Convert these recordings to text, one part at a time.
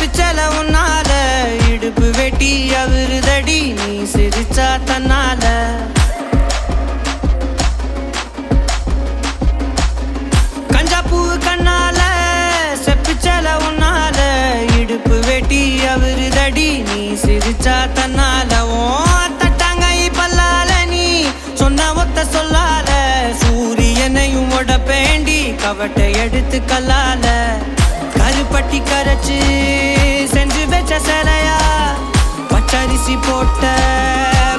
செப்பிச்சல உன்னால இடுப்பு வெட்டி அவருதடி நீ சிரிச்சா தன்னால கஞ்சாப்பூ கண்ணால செப்பிச்சல உன்னால இடுப்பு வெட்டி அவருதடி நீ சிரிச்சா தன்னால ஓ தட்டாங்கை பல்லால நீ சொன்ன ஒத்த சொல்லால சூரியனையும் உடப்பேண்டி கவட்டை எடுத்து கல்லால கருப்பட்டி கரைச்சு செஞ்சு வச்ச சிலையா பச்சரிசி போட்ட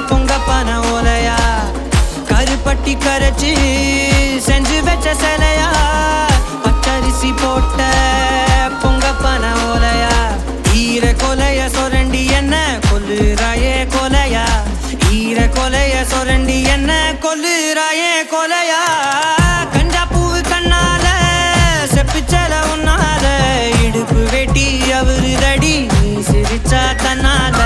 பொங்கப்பான ஓலையா கருப்பட்டி கரைச்சு செஞ்சு வச்ச சிலையா பச்சரிசி போட்ட பொங்கப்பான ஓலையா ஈர கொலைய சொரண்டி என்ன கொல்லுறாயே கொலையா ஈர கொலைய சொரண்டி என்ன கொல்லுறாயே கொலையா கஞ்சாப்பூ கண்ணால செப்பிச்சல உன்னால இடுப்பு வெட்டி அவருதடி நீ சிரிச்சா தன்னால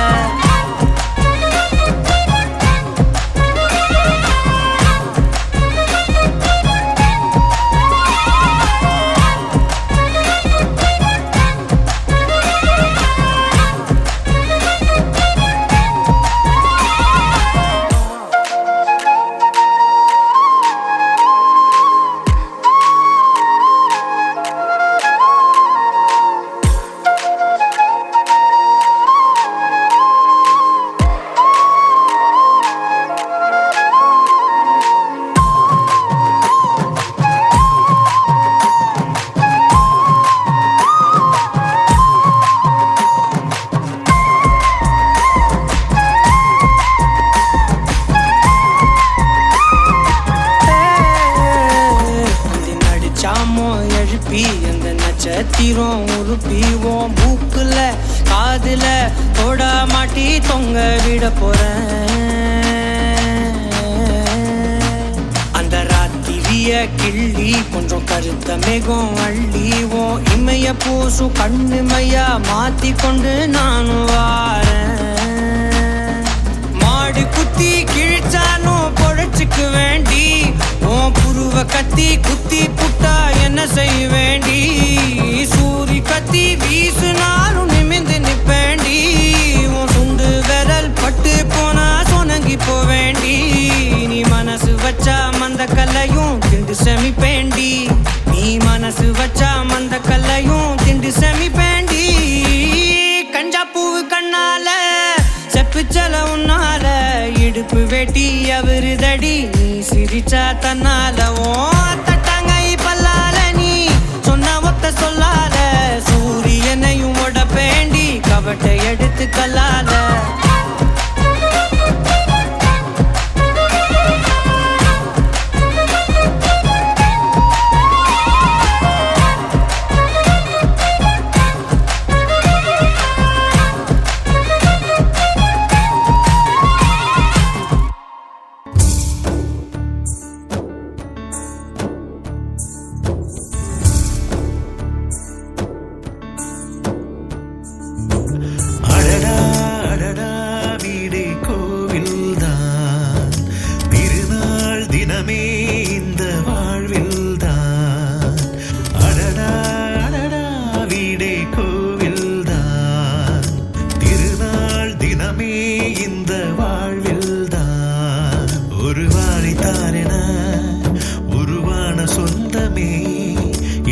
அந்த நட்சத்திரம் உருப்பிவோம் மூக்குல காதுல தொட மாட்டி தொங்க விட போறேன் அந்த ராத்திரிய கிள்ளி கொஞ்சம் கருத்த மேகம் அள்ளிவோம் இமைய பூசும் கண்ணு மையா மாத்தி கொண்டு நானும் வாரேன் மாடு குத்தி கிழிச்சானும் பொழைச்சுக்கு வேண்டி உன் புருவ கத்தி குத்தி புட்டா என்ன செய்ய வேண்டி சூரி கத்தி வீசுனாலும் நிமிந்து நிப்பேண்டி உன் சுண்டு விரல் பட்டு போனா சொனங்கி போவேண்டி நீ மனசு வச்சா மந்த கல்லையும் திண்டு செமிப்பேண்டி நீ மனசு வச்சா மந்த கல்லையும் திண்டு செமிப்பேண்டி கஞ்சாப்பூ கண்ணால செப்பிச்சல உன்னால இடுப்பு வெட்டி அவருதடி நீ சிரிச்சா தன்னால ஓ தட்டாங்கை பல்லால நீ சொன்ன ஒத்த சொல்லால சூரியனையும் உடப்பேண்டி கவட்டை எடுத்து கல்லால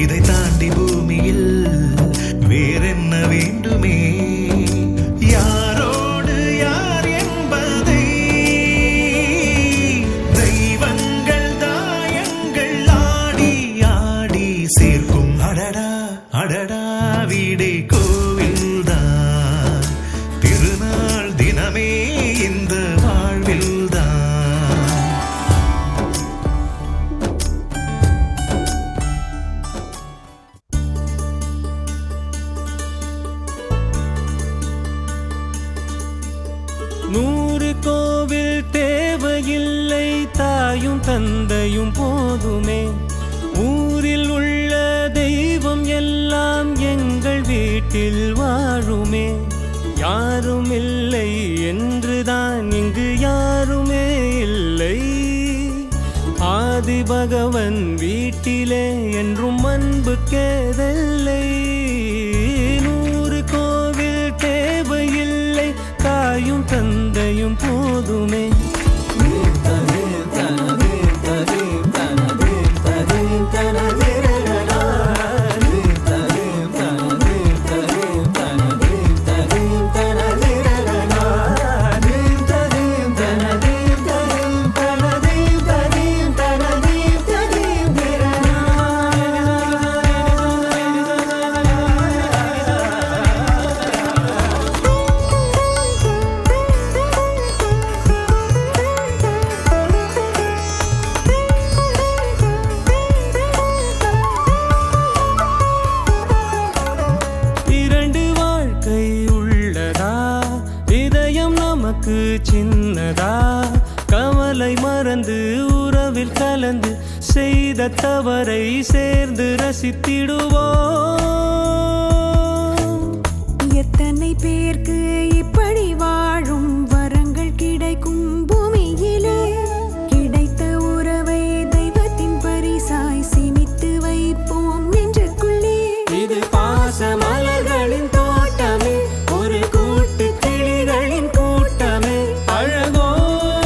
இதை தாண்டி பூமியில் வேறென்ன வேண்டுமே யாரோடு யார் என்பதை தெய்வங்கள் தாயங்கள் ஆடி ஆடி சேர்க்கும் அடடா அடடா வீடே கோவில்தான் திருநாள் தினமே இந்த வாழ்வில்தான் நூறு கோவில் தேவையில்லை தாயும் தந்தையும் போதுமே ஊரில் உள்ள தெய்வம் எல்லாம் எங்கள் வீட்டில் வாழுமே யாரும் இல்லை என்றுதான் இங்கு யாருமே இல்லை ஆதி பகவன் வீட்டிலே என்றும் அன்பு கேதல்லை நூறு தந்தையும் போதுமே. சின்னதா கவலை மறந்து உறவில் கலந்து செய்த தவறை சேர்ந்து ரசித்திடுவோம். எத்தனை பேருக்கு இப்படி வாழும் வரங்கள் கிடைக்கும் பூமியிலே கிடைத்த உறவை தெய்வத்தின் பரிசாய் சேமித்து வைப்போம் நெஞ்சுக்குள்ளே. இது பாச மலர்களின் தோட்டமே, ஒரு கூட்டு கிளிகளின் கூட்டமே. அழகோ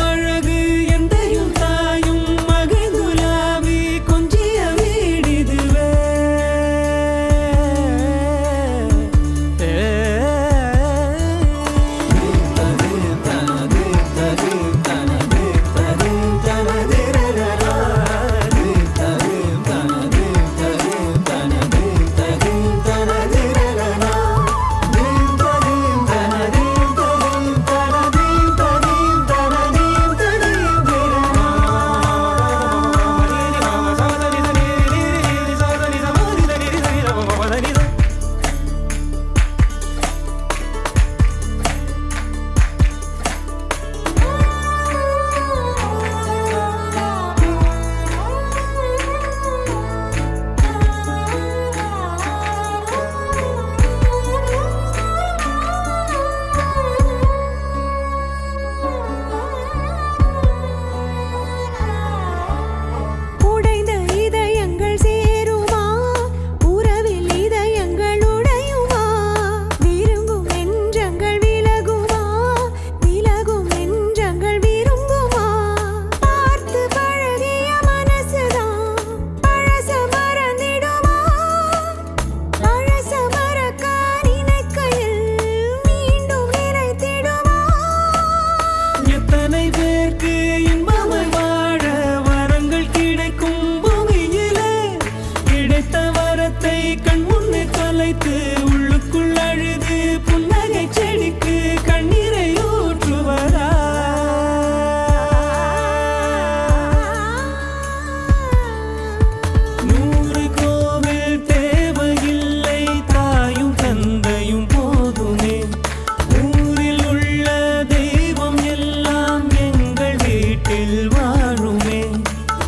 அழகு எந்தையும் தாயும் மகிழ்ந்துலாவி கொஞ்சிய வீடிதுவே. உள்ளுக்குள் அழுது புன்னகை செடிக்கு கண்ணீரை ஊற்றுவதா. நூறு கோவில் தேவையில்லை, தாயும் தந்தையும் போதுமே. ஊரில் உள்ள தெய்வம் எல்லாம் எங்கள் வீட்டில் வாழுமே.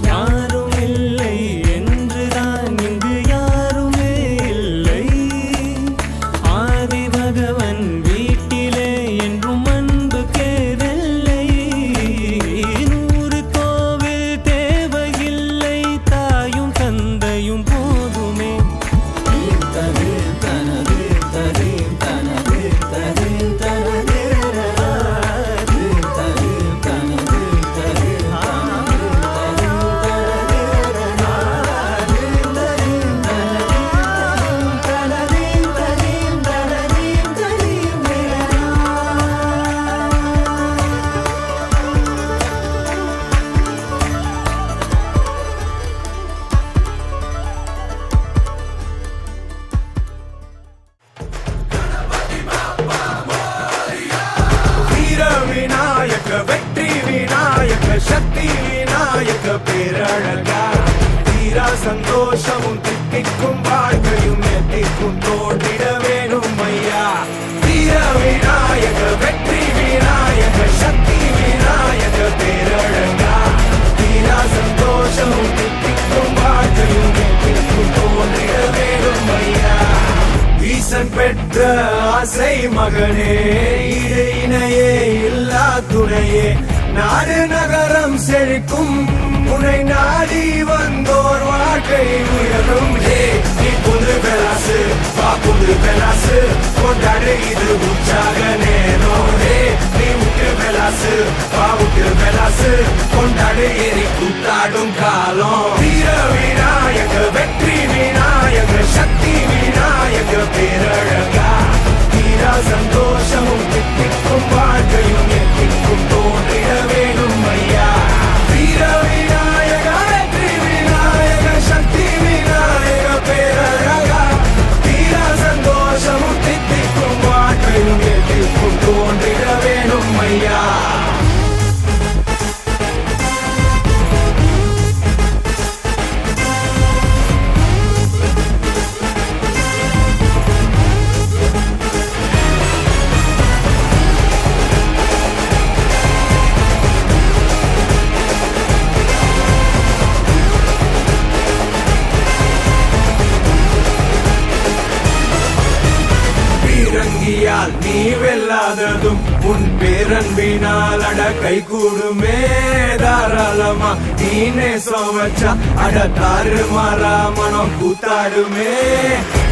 யாரும் இல்லை என்றுதான் இங்கு யாருமே இல்லை. ஆதி பகவன் வீட்டிலே என்றும் அன்பு கேதல்லை. நூறு கோவில் தேவையில்லை, தாயும் தந்தையும் போதுமே. விநாயக வெற்றி விநாயக சக்தி விநாயக பேரழகா. தீரா சந்தோஷமும் தித்திக்கும் வாழ்க்கையும் எத்திக்கும் தோண்டிட வேணும் ஐயா. வீர விநாயக வெற்றி விநாயக சக்தி விநாயக பேரழகா. தீரா சந்தோஷமும் தித்திக்கும் வாழ்க்கையும் எத்திக்கும் தோண்டிட வேணும் ஐயா. ஈசன் பெற்ற ஆசை மகனே, இரு இணையே இல்லா துணையே. நாடு நகரம் செழிக்கும் உன்னை நாடி வந்தோர் வாழ்க்கை உயரும். நீ புது பெலாசு வா புது பெலாசு கொண்டாடு இது உற்சாக நேரம். நீ உற்று பெலாசு தங்கியால் நீ வெல்லாததும் உன் பேரன்பினால் அட கை கூடுமே தாராளமா நீ நேசம் வச்சா அட தாறு மாறா மனம் கூத்தாடுமே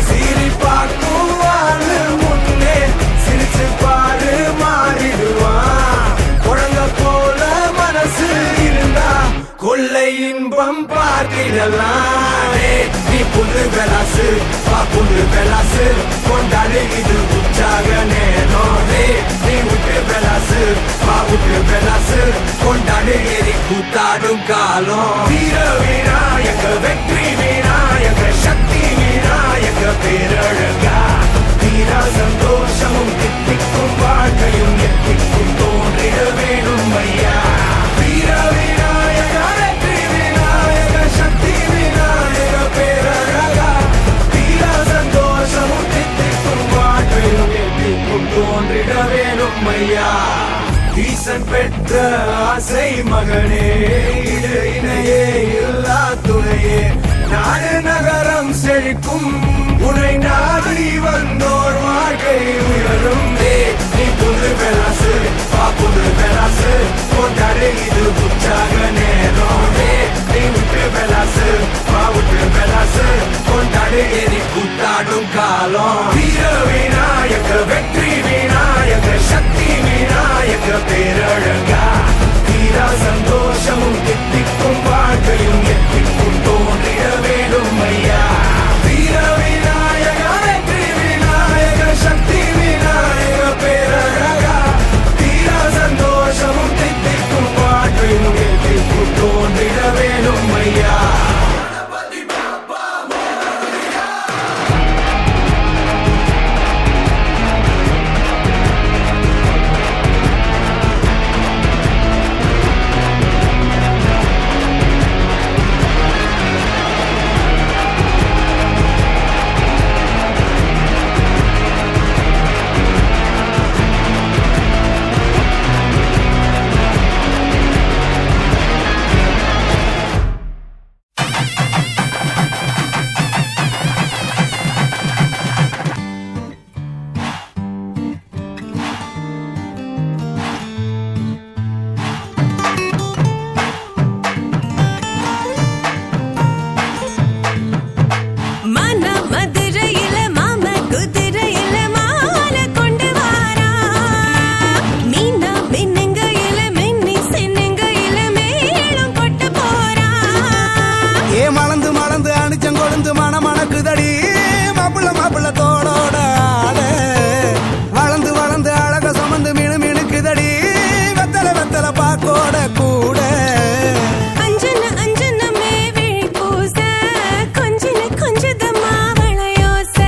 சீரி பார்க்குவான்னு முன்னே சிரிச்சு பாரு மாறிடுவான் குழந்தை போல மனசு இருந்தா கொள்ளை இன்பம் பார்த்திடலாம் நீ புது வெலாசு வா புது வெலாசு கொண்டாடு இது உற்சாக நேரம் நீ விட்டு வெலாசு வா விட்டு வெலாசு கொண்டாடு எரி கூத்தாடும் காலம் வீர விநாயக வெற்றி விநாயக சக்தி விநாயக பேரழகா வீரா சந்தோஷமும் தித்திக்கும் வாழ்க்கையும் எத்திக்கும் தோன்றிட வேணும் ஐயா வீர விநாயக வெற்றி விநாயக சக்தி விநாயக பேரழகா வீரா சந்தோஷமும் தித்திக்கும் வாழ்க்கையும் எத்திக்கும் தோன்றிட வேணும் ஐயா ஈசன் பெற்ற ஆசை மகனே இடு இணையே இல்லா துணையே நாடு நகரம் செழிக்கும் உனை நாடி வந்தோர் வாழ்க்கை உயரும் நீ புது வெலாசு வா புது வெலாசு கொண்டாடு இது உற்சாக நேரம் நீ விட்டு வெலாசு வா விட்டு வெலாசு கொண்டாடு எரி கூத்தாடும் காலம் வீர விநாயக வெற்றி விநாயக சக்தி விநாயக பேரழகா வீரா சந்தோஷமும் தித்திக்கும் வாழ்க்கையும் எத்திக்கும் தோன்றிட வேணும் ஐயா வீர விநாயக வெற்றி விநாயக சக்தி விநாயக பேரழகா வீரா சந்தோஷமும் தித்திக்கும் வாழ்க்கையும் எத்திக்கும் தோன்றிட வேணும் ஐயா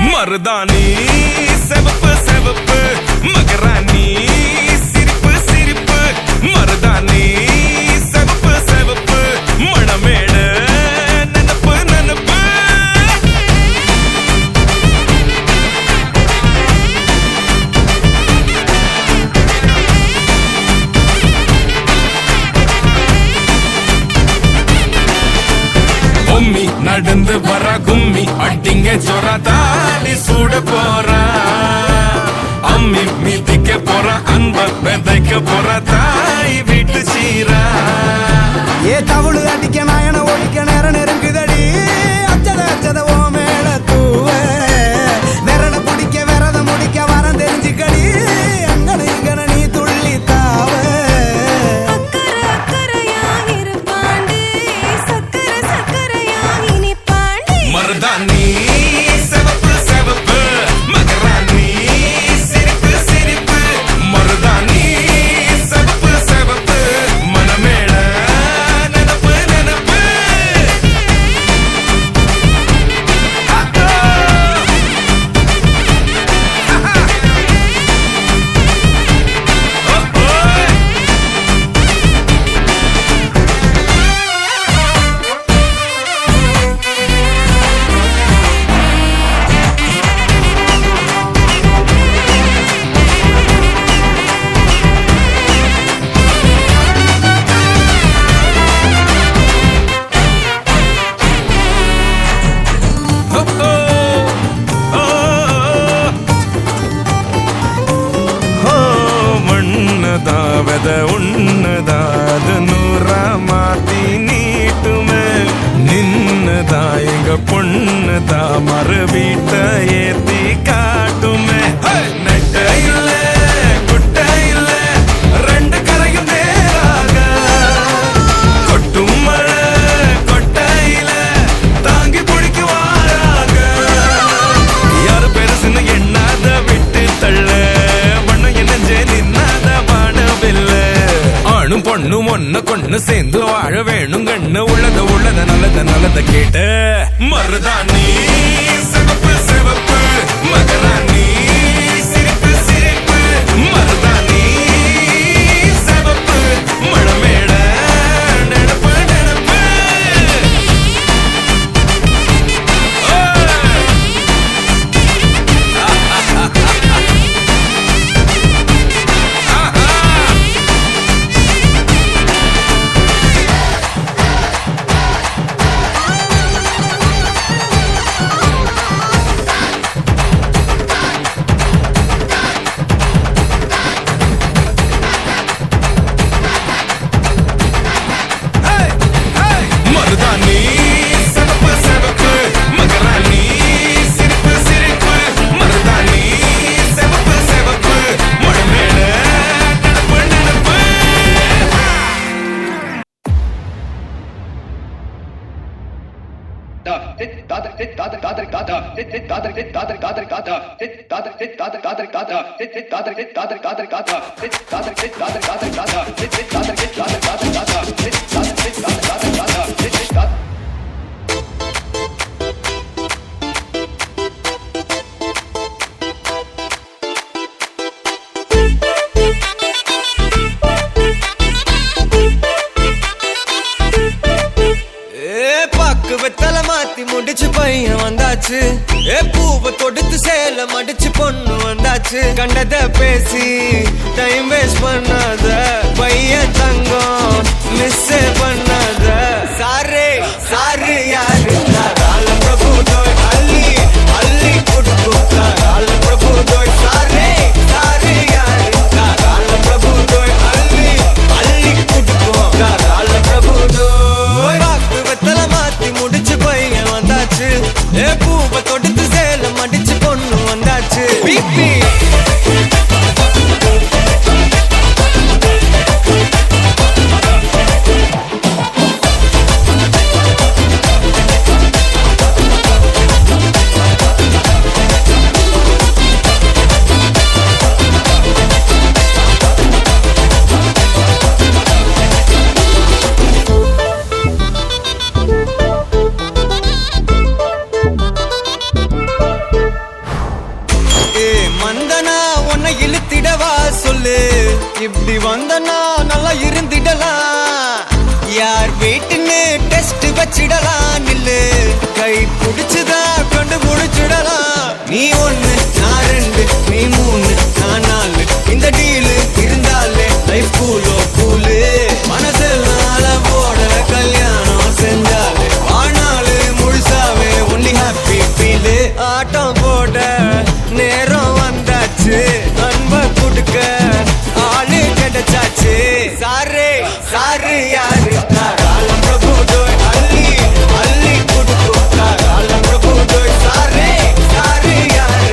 மருதாணி செவப்பு செவப்பு மகராணி சிரிப்பு சிரிப்பு மருதாணி செவப்பு செவப்பு மணமேடு நனப்பு நனப்பு பொம்மி நடந்து வர கும்மி அட்டிங்க ஜொரா தாலி சூட போறா அம்மி மீதிக்க போற அன்ப விதைக்க போற தாய் வீட்டு சீரா ஏ தவுளு அடிக்க நாயன ஒழிக்க நேரம் நெருங்குதடி அச்சத அச்சத ஓ மேல தூவ விரட பிடிக்க விரத முடிக்க வரம் தெரிஞ்சுக்கடி அங்கன இங்கன நீ துள்ளி தாவ மருதாணி செவப்பு செவப்பு மகராணி சிரிப்பு சிரிப்பு மருதாணி செவப்பு ஒண்ணுதான் வெத ஒண்ணுதான் அது நூறா மாத்தி நீட்டுமே நின்னுதான் எங்க பொண்ணுதான் மறு வீட்டை ஏத்தி காட்டுமே நெட்ட இல்ல குட்ட இல்ல ரெண்டு கரையும் நேராக கொட்டும் மழை கொட்டையில தாங்கி பிடிக்குவாராக யாரு பெருசுன்னு எண்ணாத விட்டு தள்ள மண்ணு என்னஞ்சே நின்னாத வானவில்ல ஆணும் பொண்ணும் ஒண்ணு கொண்டு சேர்ந்து வாழ வேணும் கண்ணு உள்ளத நல்லத கேட்டு மருதாணி சிவப்பு சிவப்பு மகராணி சிரிப்பு சிரிப்பு மருதாணி சிவப்பு மழமேட நினப்பு நினப்பு மருதாணி சிவப்பு சிவப்பு மகராணி சிரிப்பு சிரிப்பு மருதாணி சிவப்பு சிவப்பு மழமேட நினப்பு நினப்பு பாக்கு வெத்தல மாத்தி முடிச்சு பையன் வந்தாச்சு பூவை தொடுத்து சேல மடிச்சு பொண்ணு வந்தாச்சு கண்டத பேசி டைம் வேஸ்ட் பண்ணாத பையன் தங்கம் மிஸ் பண்ணாத சாரு சாரு யாரு கால பிரபு தோய் அள்ளி அள்ளி கொடுத்து கால பிரபு தோய் சாரு சாரு யாரு கால பிரபு தோய் அள்ளி அள்ளி கொடுத்து கால பிரபு தோய் பாக்கு வெத்தல மாத்தி முடிச்சு பையன் வந்தாச்சு பூவை தொடுத்து சேல மடிச்சு பொண்ணு வந்தாச்சு பிபி மந்தனா உன்னை இழுத்திடவா சொல்லு இப்படி வந்தனா நல்லா இருந்திடலாம் யார் வீட்டுன்னு டெஸ்ட் வச்சிடலாம் நில்லு கை பிடிச்சுதா கொண்டு முடிச்சிடலாம் நீ ஒண்ணு நான் ரெண்டு நீ மூணு நான் நாலு இந்த டீலு இருந்தாலே லைஃப் கூலோ கூலு மனசெல்லாம் போட கல்யாணம் செஞ்சாலே ஆனாலு முழுசாவே ஒன்லி ஹாப்பி ஃபீலு ஆட்டம் போட நேரம் வந்தாச்சு அன்ப கொடுக்க ஆளு கிடைச்சாச்சு சாரு சாரு யாரு காலம் பிரபு தோய் அள்ளி அள்ளி கொடுத்து காலம் பிரபு தோய் சாரு சாரு யாரு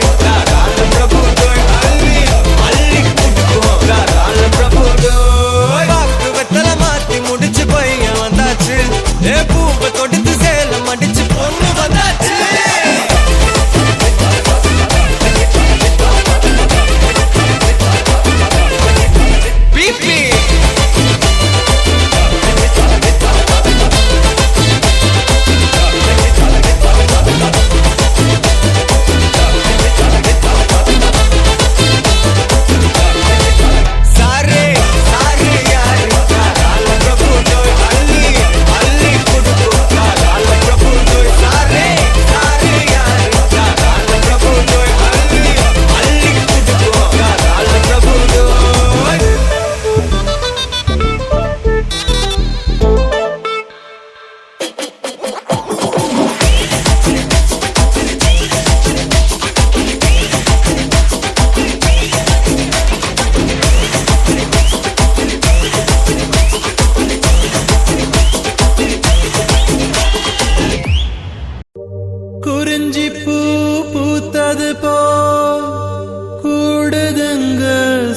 கூடுதுங்க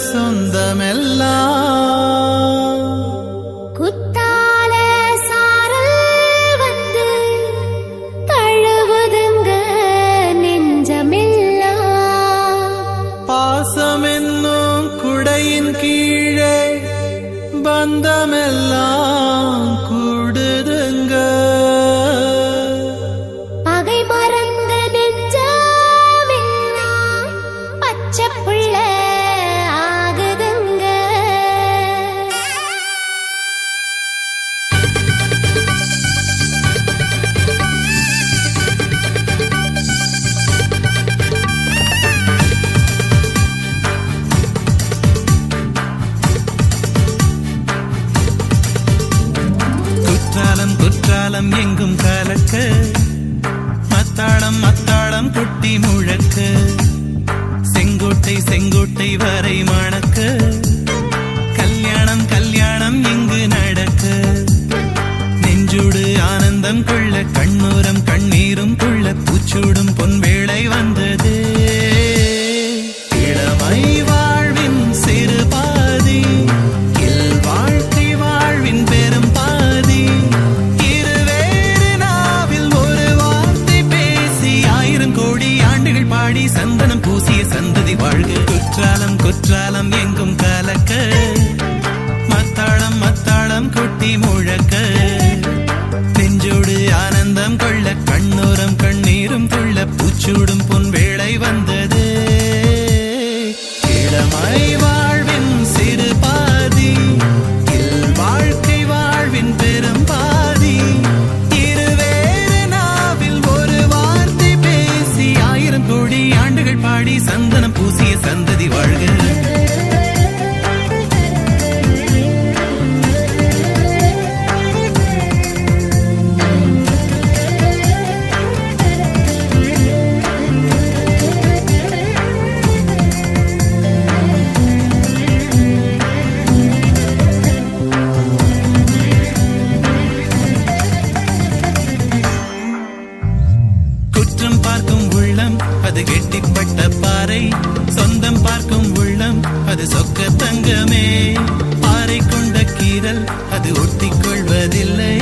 சொந்தமெல்லாம். குத்தால சாரல் வந்து தழுவுதுங்க நெஞ்சமெல்லாம். பாசம் என்னும் குடையின் கீழே பந்தமெல்லாம் கூடுதுங்க. பகை மறந்த நெஞ்சமெல்லாம் பச்சை புள்ள ஆகுதுங்க. குற்றாலம் குற்றாலம் எங்கும் கலக்க, மத்தாளம் மத்தாளம் கொட்டி முழக்க, செங்கோட்டை செங்கோட்டை வரை மணக்க, கல்யாணம் கல்யாணம் இங்கு நடக்க, நெஞ்சூடு ஆனந்தம் கொள்ள, கண்ணோரம் கண்ணீரும் கொள்ள, பூச்சூடும் பொன்வேளை வந்தது. இளமை வாழ்வின் சிறு பாதி, இல் வாழ்க்கை வாழ்வின் பெரும் பாதி, இருவேறு நாவில் ஒரு வார்த்தை பேசி, 1000 கோடி ஆண்டுகள் பாடி, சந்தனம் பூசிய சந்ததி வாழ்க. குற்றாலம் குற்றாலம் எங்கும் கலக்க, மத்தாளம் மத்தாளம் கொட்டி முழக்க, நெஞ்சோடு ஆனந்தம் கொள்ள, கண்ணோரம் கண்ணீரும் கொள்ள, பூச்சூடும் பொன்வேளை வந்தது. இளமை வாழ்வின் சிறு பாதி, இல் வாழ்க்கை வாழ்வின் பெரும் பாதி, இருவேறு நாவில் ஒரு வார்த்தை பேசி, 1000 கோடி ஆண்டுகள் பாடி, சந்தனம் பூசிய சந்ததி வாழ்க. குற்றம் பார்க்கும் உள்ளம் அது கெட்டிப்பட்ட பாறை, சொந்தம் பார்க்கும் உள்ளம் அது சொக்க தங்கமே. பாறை கொண்ட கீரல் அது ஒட்டிக் கொள்வதில்லை,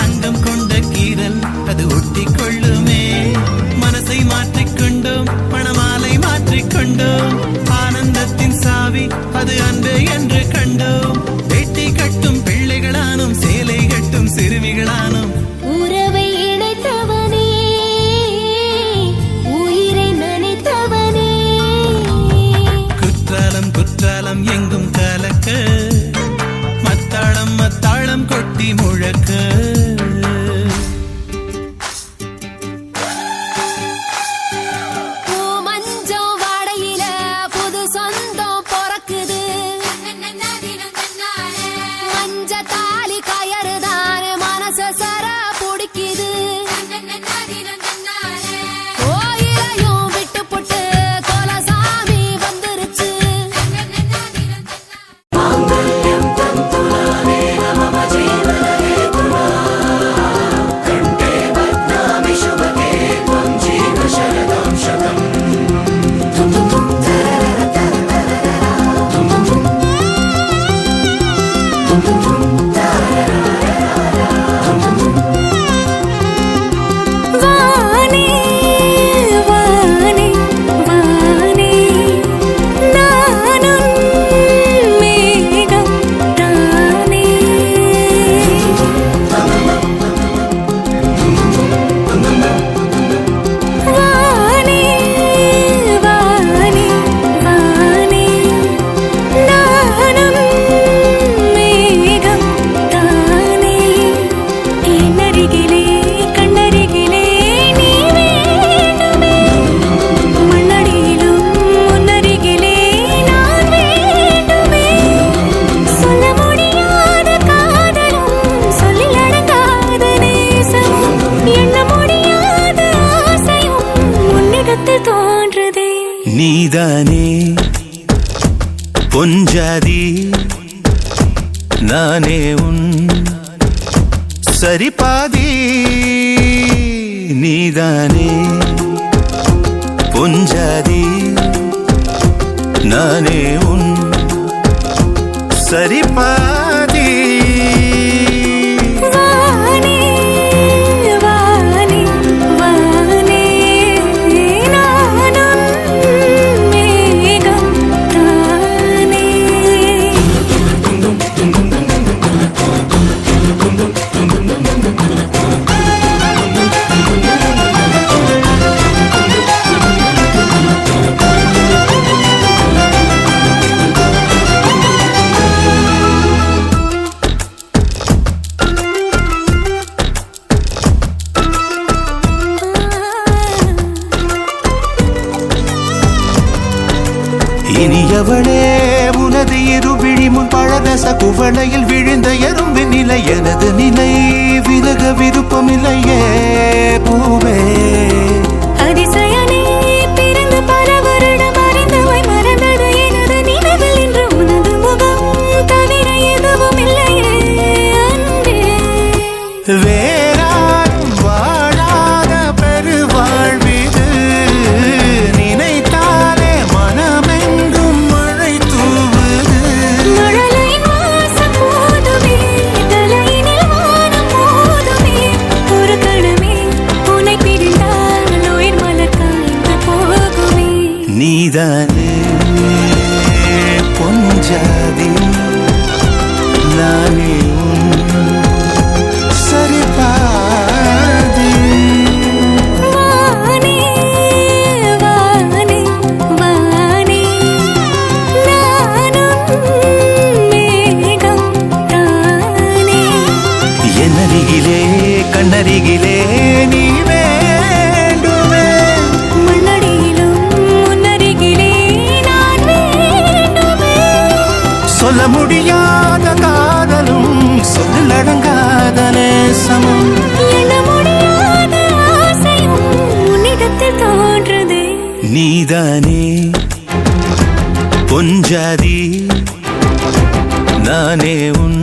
தங்கம் கொண்ட கீரல் அது ஒட்டிக் கொள்ளுமே. மனசை மாற்றிக்கொண்டோம், மணமாலை மாற்றிக்கொண்டோம், ஆனந்தத்தின் சாவி அது அன்பு என்று கண்டோம். வெட்டி கட்டும் பிள்ளைகளானோம், சேலை கட்டும் சிறுமிகளானோம். உறவை இணைத்தவனே, உயிரை நனைத்தவனே. குற்றாலம் குற்றாலம் எங்கும் கலக்க, மத்தாளம் மத்தாளம் கொட்டி முழக்க. பூமஞ்சம் வாடையில புது சொந்தம் பொறக்குது. மஞ்ச தாலி கயறுதான் மனச சர பிடிக்குது. கோயிலையும் விட்டு புட்டு கோலசாமி வந்துருச்சு. வானே வானே வானே, நானும் மேகம் தானே. வானே வானே வானே, நானும் மேகம் தானே. என்னருகிலே கண்ணருகிலே நீ வேண்டுமே, மண்ணடியிலும் முன்னருகிலே நான் வேண்டுமே. சொல்ல முடியாத காதலும், சொல்லில் அடங்காத நேசமும், எண்ண முடியாத ஆசையும் உன்னிடத்தில் தோன்றுதே. நீதானே பொஞ்சாதி, நானே உன் சரிபாதி. நீதானே பொஞ்சாதி, நானே உன் சரிபாதி. வானே வானே வானே நானும் மேகம் தானே. இனியவளே உனது இருவிழி முன் பழதச குவளையில் விழுந்த எறும்பின் நிலை எனது நிலை விலக விருப்பமில்லையே பூவே. அதிசயனே பிறந்து பல வருடம் அறிந்தவை மறந்தது எனது நினைவில் இன்று உனது முகம் தவிர எதுவும் இல்லையே அன்பே. வேறாரும் வாழாத பெருவாழ்விது நினைத்தாலே மனமெங்கும் மழை தூவுது. மழலையின் வாசம் போதுமே தலையினில் வானம் போதுமே ஒரு கணமே உன்னை பிரிந்தால் உயிர் மலர் காய்ந்து போகுமே. நீதானே பொஞ்சாதி நானே உன் சரிபாதி. வானே வானே வானே நானும் மேகம் தானே. என்னருகிலே கண்ணருகிலே நீ வேண்டுமே. மண்ணடியிலும் முன்னருகிலே நான் வேண்டுமே. சொல்ல முடியாத காதலும் சொல்லில் அடங்காத நேசமும் எண்ண முடியாத ஆசையும் உன்னிடத்தில் தோன்றுதே. நீதானே பொஞ்சாதி நானே உன்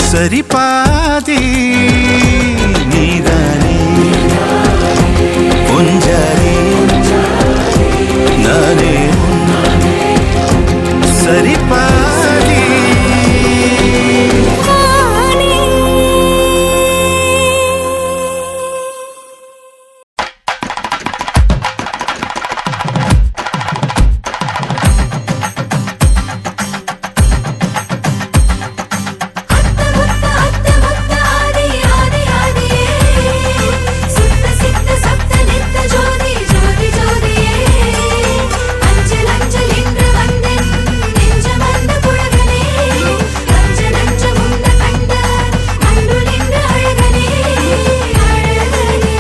சரிபாதி. நீதானே பொஞ்சாதி நானே உன் சரிபாதி. வானே அத்த முத்த ஆதி ஆதி ஆதியே சுத்த சித்த சப்த நித்த ஜோதி ஜோதி ஜோதியே அஞ்சல் அஞ்சல் என்று வந்தேன் நெஞ்சம் வந்த புழகனே நஞ்ச நஞ்ச முந்த கண்ட அன்பு நின்ற அழகனே அழகனே.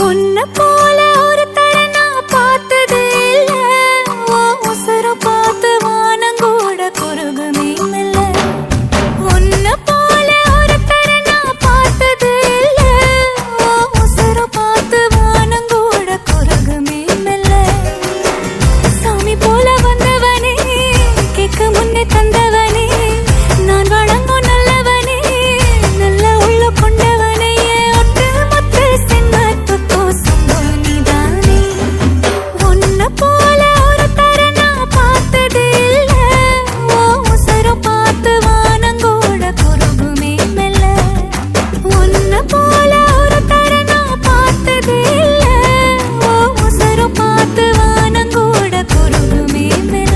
உன்னை போல ஒரு தடவை நான் பார்த்தது இல்ல. உன் உசுரை பார்த்து வானங்கூட குறுகுமே மெல்ல. உன்னை போல ஒரு தடவை நான் பார்த்தது இல்ல. உன் உசுரை பார்த்து வானங்கூட குறுகுமே மெல்ல. சாமி போல வந்தவனே கேட்க முன்னே தந்தவனே நான் வழங்கும் நல்லவனே நல்ல உள்ள கொண்டவனே ஒட்டு மொத்த சென்மத்துக்கோ சொந்தம் நீதானே. உன்னை போல ஒரு தடவை நான் பார்த்தது இல்ல. உன் உசுரை பார்த்து வானங்கூட குறுகுமே மெல்ல. உன்னை போல ஒரு தடவை நான் பார்த்தது இல்ல. உன் உசுரை பார்த்து வானங்கூட குறுகுமே மெல்ல.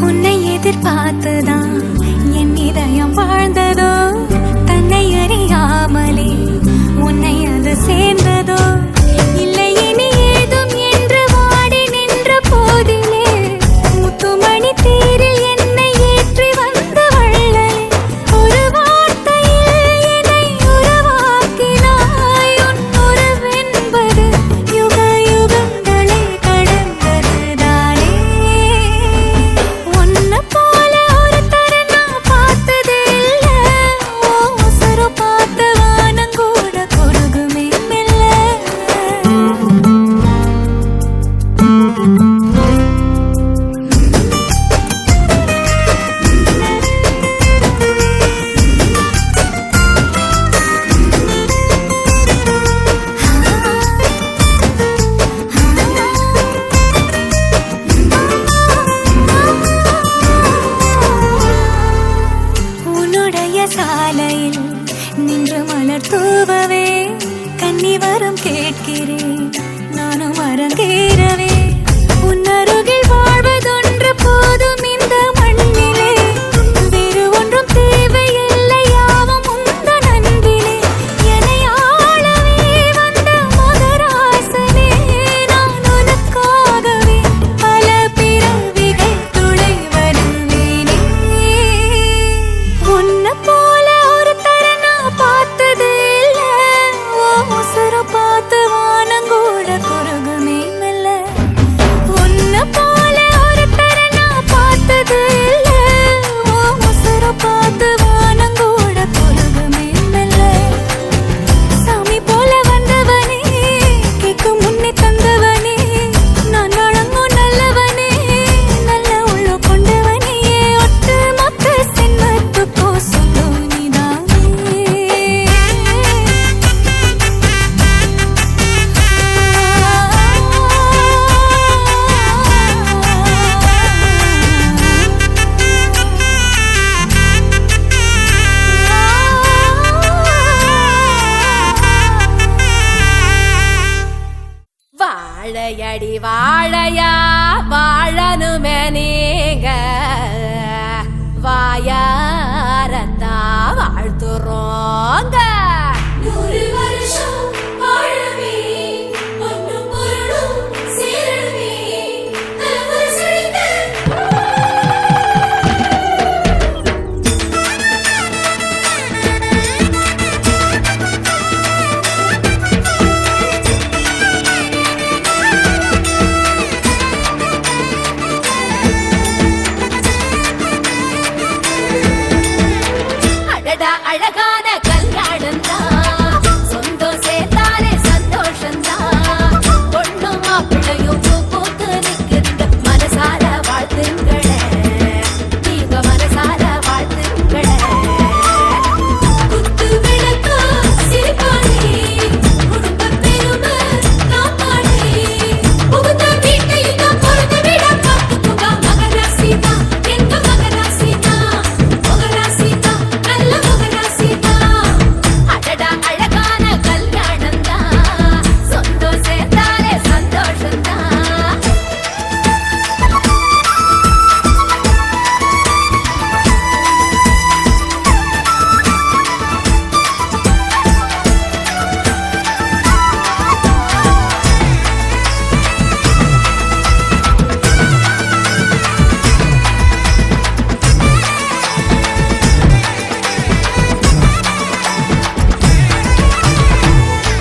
உன்னை எதிர்பார்த்துதான் என் இதயம் வாழ்ந்ததோ தன்னை அறியாமலே உன்னை அது சேர்ந்ததோ இல்லை இனி ஏதும் என்று வாடி நின்ற போது வாழையா வாழனுமே நீங்க வாயாரத்தா வாழ்த்துறோங்க 100 வருஷம் வாழவே பொன்னும் பொருளும் சேரவே தலைமுறை செழிக்க அடடா அழகான கல்யாணம் தான் சொந்தம் சேர்த்தாலே சந்தோஷம் தான் பொண்ணு மாப்பிள்ளையும் பூத்து நிற்குதுங்க மனசார வாழ்த்துங்களே நீங்க மனசார வாழ்த்துங்களே குத்து விளக்கா சிரிப்பானே குடும்ப பெருமை காப்பானே புகுந்த வீட்டையும் தான் பொறுத்து விட பார்த்துக்குவா மகராசிதா எங்க மகராசிதா மகராசிதா நல்ல மகராசிதா அடடா அழகான கல்யாணம் தான் சொந்தம் சேர்த்தாலே சந்தோஷம் தான்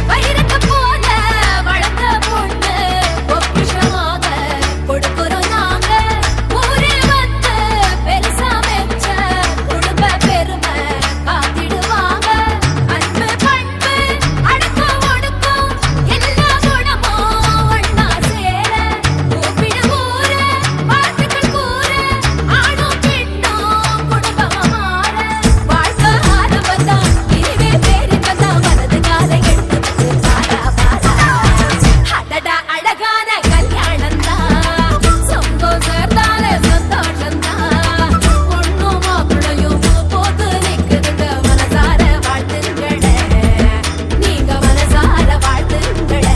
வைரத்தை போல வளர்ந்த பொண்ணு பொக்கிஷமாக கொடுக்கிறோம் நாங்க ஊரில் வந்து பெருசா வெச்ச குடும்ப பெருமை காத்திடுவாங்க அன்பு பண்பு அடக்கம் ஒடுக்கம் எல்லா குணமும் ஒண்ணா சேர கூப்பிடு ஊர வாழ்த்துக்கள் கூற ஆணும் பெண்ணும் குடும்பமா மாற வாழ்க்கை ஆரம்பம்தான் இனிமே பேருக்கதான் வலது காலை எடுத்து வச்சு பாரா பாரா அடடா அழகான கல்யாணம் தான் சொந்தம் சேர்ந்தாலே சந்தோஷம் தான் பொண்ணு மாப்பிள்ளையும் போத்து நிற்குதுங்க மனசார வாழ்த்துங்களே நீங்க மனசார வாழ்த்துங்களே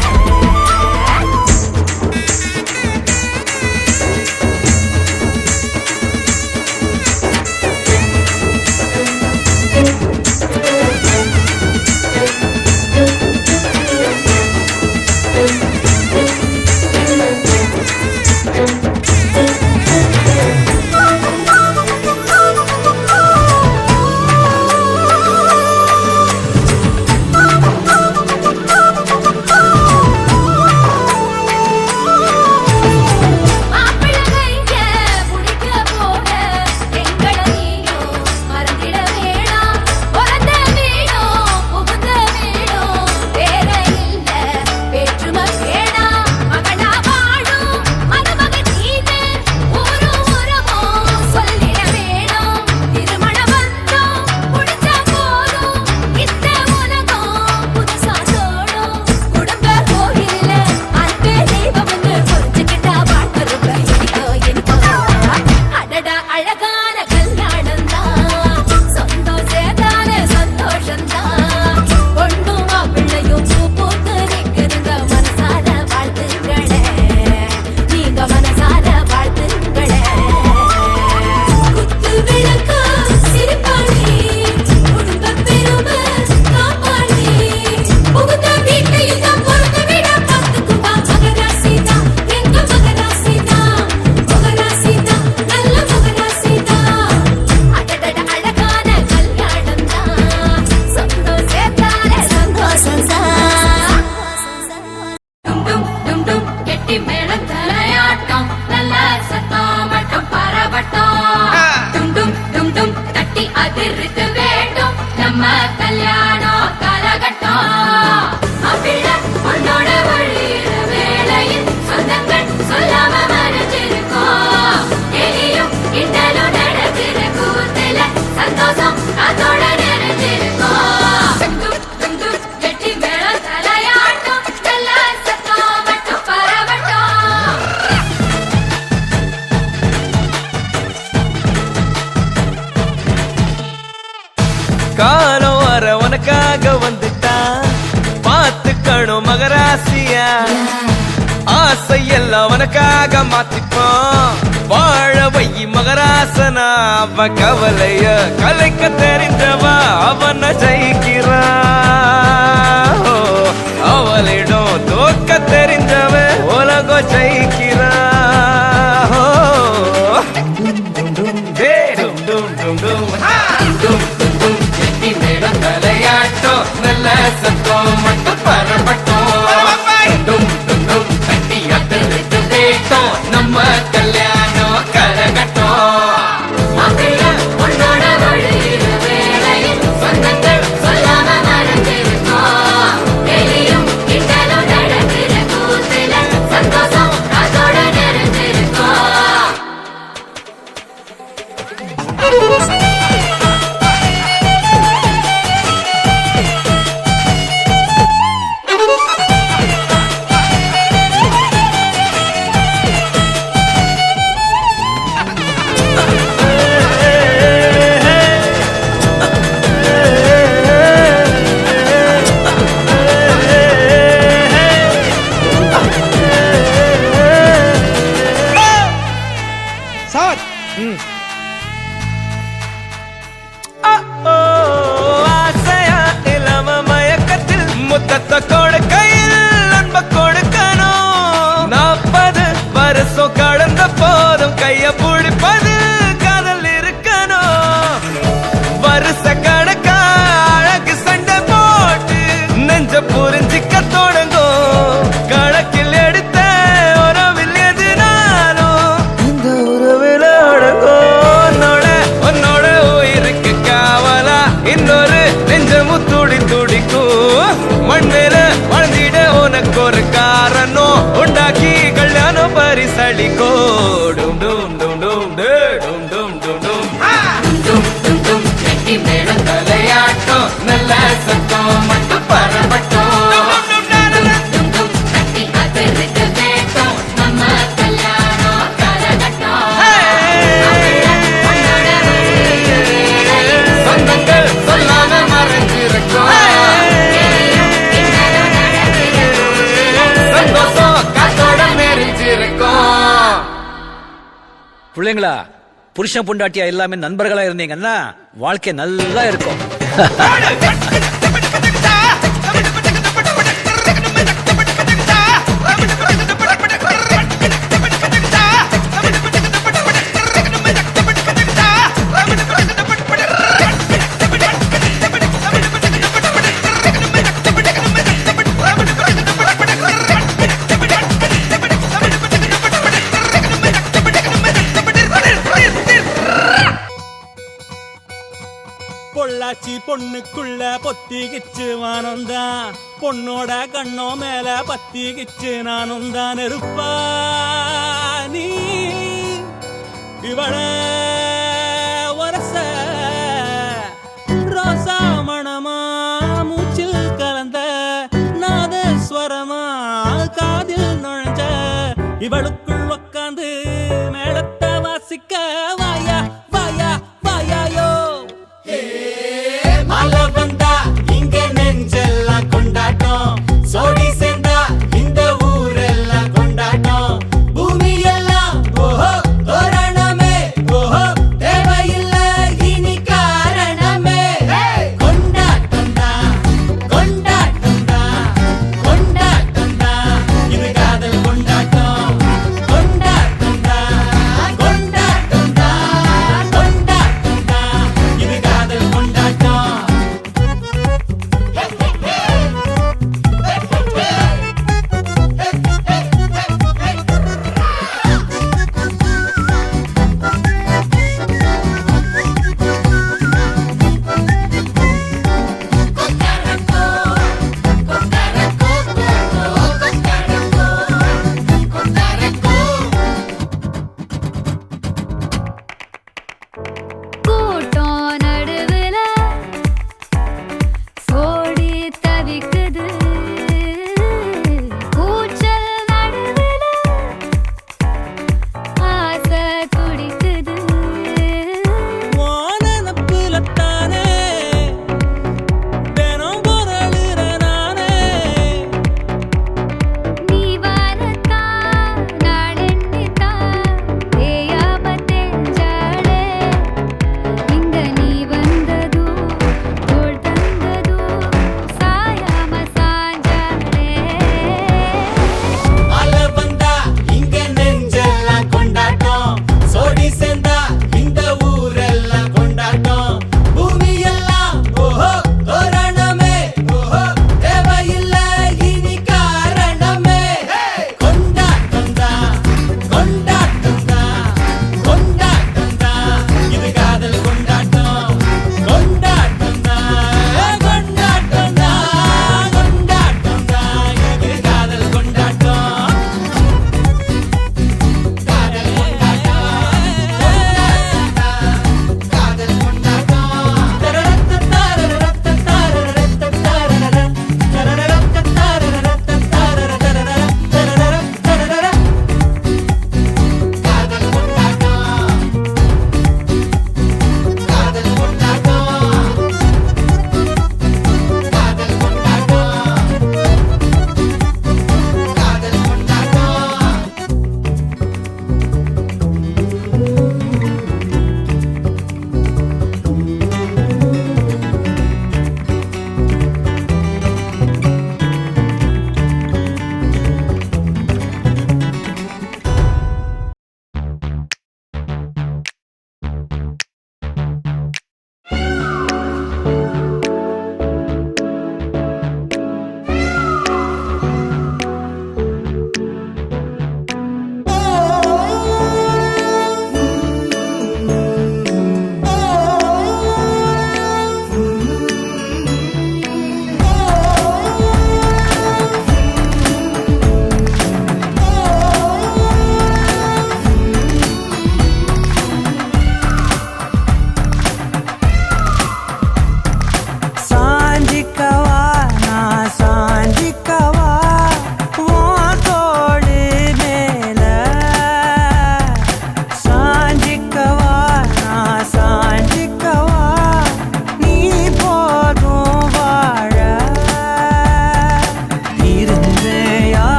மாப்பிள்ளை கைய புடிக்க போக எங்கள நீயும் மறந்திட வேணாம் பிறந்த வீடும் புகுந்த வீடும் வேற இல்ல வேற்றுமை வேணாம் மகனா வாழும் மருமகன் நீங்க ஊரும் உறவும் சொல்லிட வேணும் திருமண பந்தம் முடிஞ்சா போதும் இந்த உலகம் புதுசா தோணும் குடும்ப கோயில்ல அன்பே தெய்வம்னு புரிஞ்சுக்கிட்டா வாழ்க்கை ரொம்ப இனிக்கோ அடடா அழகான கல்யாணம் தான் சொந்தம் சேர்ந்தாலே சந்தோஷம் தான் பொண்ணு மாப்பிள்ளையும் பூத்து நிற்குதுங்க மனசார வாழ்த்துங்களே நீங்க மனசார வாழ்த்துங்களே குத்து விளக்கா சிரிப்பானே குடும்ப பெருமை காப்பானே புகுந்த வீட்டையும் தான் பொறுத்து விட பார்த்துக்குவா மகராசிதா எங்க மகராசிதா மகராசிதா நல்ல மகராசிதா அடடட அழகான கல்யாணம் தான் சொந்தம் சேர்த்தாலே சந்தோஷம் தான் டும் டும் டும் டும் கெட்டி மேளம் தலையாட்டம் நல்ல சத்தம் மட்டும் பரவட்டம் டும் டும் டும் டும் தட்டி அதிர்த்து வேண்டும் நம்ம கல்யாணம் காலகட்டம் மாப்பிள்ளை பொண்ணோட வழியிற வேளையில் சொந்தங்கள் சொல்லாம மறைஞ்சிருக்கோம் எலியும் கிண்டலும் நடக்கிற கூத்துல சந்தோஷம் அதோட நிறைஞ்சிருக்கோம் டும் டும் டும் டும் கெட்டி மேளம் தலையாட்டம் நல்ல சத்தம் மட்டும் பரவட்டம் காலம் வர உனக்காக வந்துட்டான் பார்த்துக்கணும் மகராசியா ஆசையெல்லாம் அவனுக்காக மாத்திப்பான் வாழ வை மகராசனா அவன் கவலைய கலைக்க தெரிஞ்சவா அவனை ஜெயிக்கிறான் அவளிடம் தோக்க தெரிஞ்சவன் உலகம் ஜெயிக்கிறான் விளையாட்டம் நல்ல சத்தம் மட்டும் பரப்பட்டும் நம்ம கல்யாணம் கரகட்டும் உன்னோட வழியில வேளையில் சொந்தங்கள் சொல்லாம மறந்திருக்கோம் வெளியும் கிண்டலும் நடக்கிற கூத்துல சந்தோஷம் அதோட நிறைஞ்சிருக்கோம் சார் ஆசையா இளம மயக்கத்தில் முத்தத்தை கொடுக்கையில் அன்ப கொடுக்கணும் 40 வருஷம் கடந்த போதும் கைய பிடிப்பது காதல் இருக்கணும் வருஷ கணக்கா அழகு சண்டை போட்டு நெஞ்ச புரிஞ்சிக்க தொடங்கும் கணக்கில் எடுத்த உறவில் எதுனாலும் இந்த உறவில் அடங்கும் உன்னோட உயிருக்கு காவலா இன்னொரு நெஞ்சமும் துடிக்கும் மண்ணில வாழ்ந்திட உனக்கு ஒரு காரணம் உண்டாக்கி கல்யாணம் பரிசளிக்கோ டும் டும் டும் டும் டும் டும் டும் டும் தலையாட்டம் நல்ல சத்தம் மட்டும் பரப்பட்டும் நம்ம கல்யாணம் கரகட்டும் சொந்தங்கள் சொல்லாம மறைஞ்சிருக்கும் சந்தோஷம் காத்தோட நெறிஞ்சிருக்கும் பிள்ளைங்களா புருஷன் பொண்டாட்டியா எல்லாமே நண்பர்களா இருந்தீங்கன்னா வாழ்க்கை நல்லா இருக்கும் பொள்ளாச்சி பொண்ணுக்குள்ள பொத்திக்கிச்சு வானந்தான் பொண்ணோட கண்ணோ மேல பத்திக்கிச்சு நானும் தான் இருப்பா நீ இவள வரச ரோசா மணமா மூச்சில் கலந்த நாதஸ்வரமா காதில் நுழைஞ்ச இவளுக்குள் உக்காந்து மேளத்தை வாசிக்க வாயா வாயா வாயாயோ மழை வந்தா இங்க நெஞ்செல்லாம் கொண்டாட்டம் சோடி சேர்ந்தா இந்த ஊரெல்லாம் கொண்டாட்டம் பூமி எல்லாம் ஓஹோ தோரணமே ஓஹோ தேவையில்ல இனி காரணமே கொண்டாட்டம் தான் கொண்டாட்டம் தான் கொண்டாட்டம் தான் இது காதல் கொண்டாட்டம் கொண்டாட்டம் தான் கொண்டாட்டம் தான்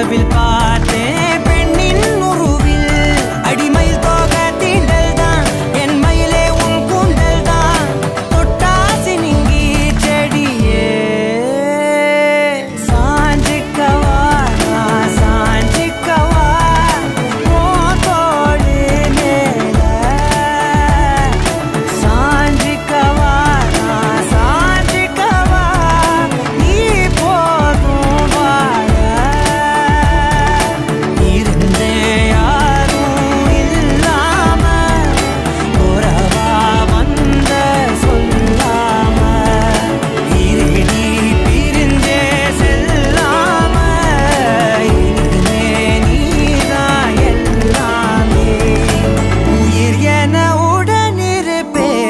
கனவில் பார்த்தேன் பெண்ணின் உருவில் அடிமையில் தோகத்திடல் தான் என் மயிலே உன் கூந்தல் தான் தொட்டாசி நீங்கி செடியே சாஞ்சிக்கவா நான் சாஞ்சிக்கவா தோடு மேல சாஞ்சிக்கவா நான் சாஞ்சிக்கவா நீ போதும் வாழ இருந்தேன் யாரும் இல்லாம உறவா வந்த சொல்லாம இருடி பிரிந்தே செல்லாம இனிமே நீதான் எல்லாமே உயிர் என உடனிருப்பேன்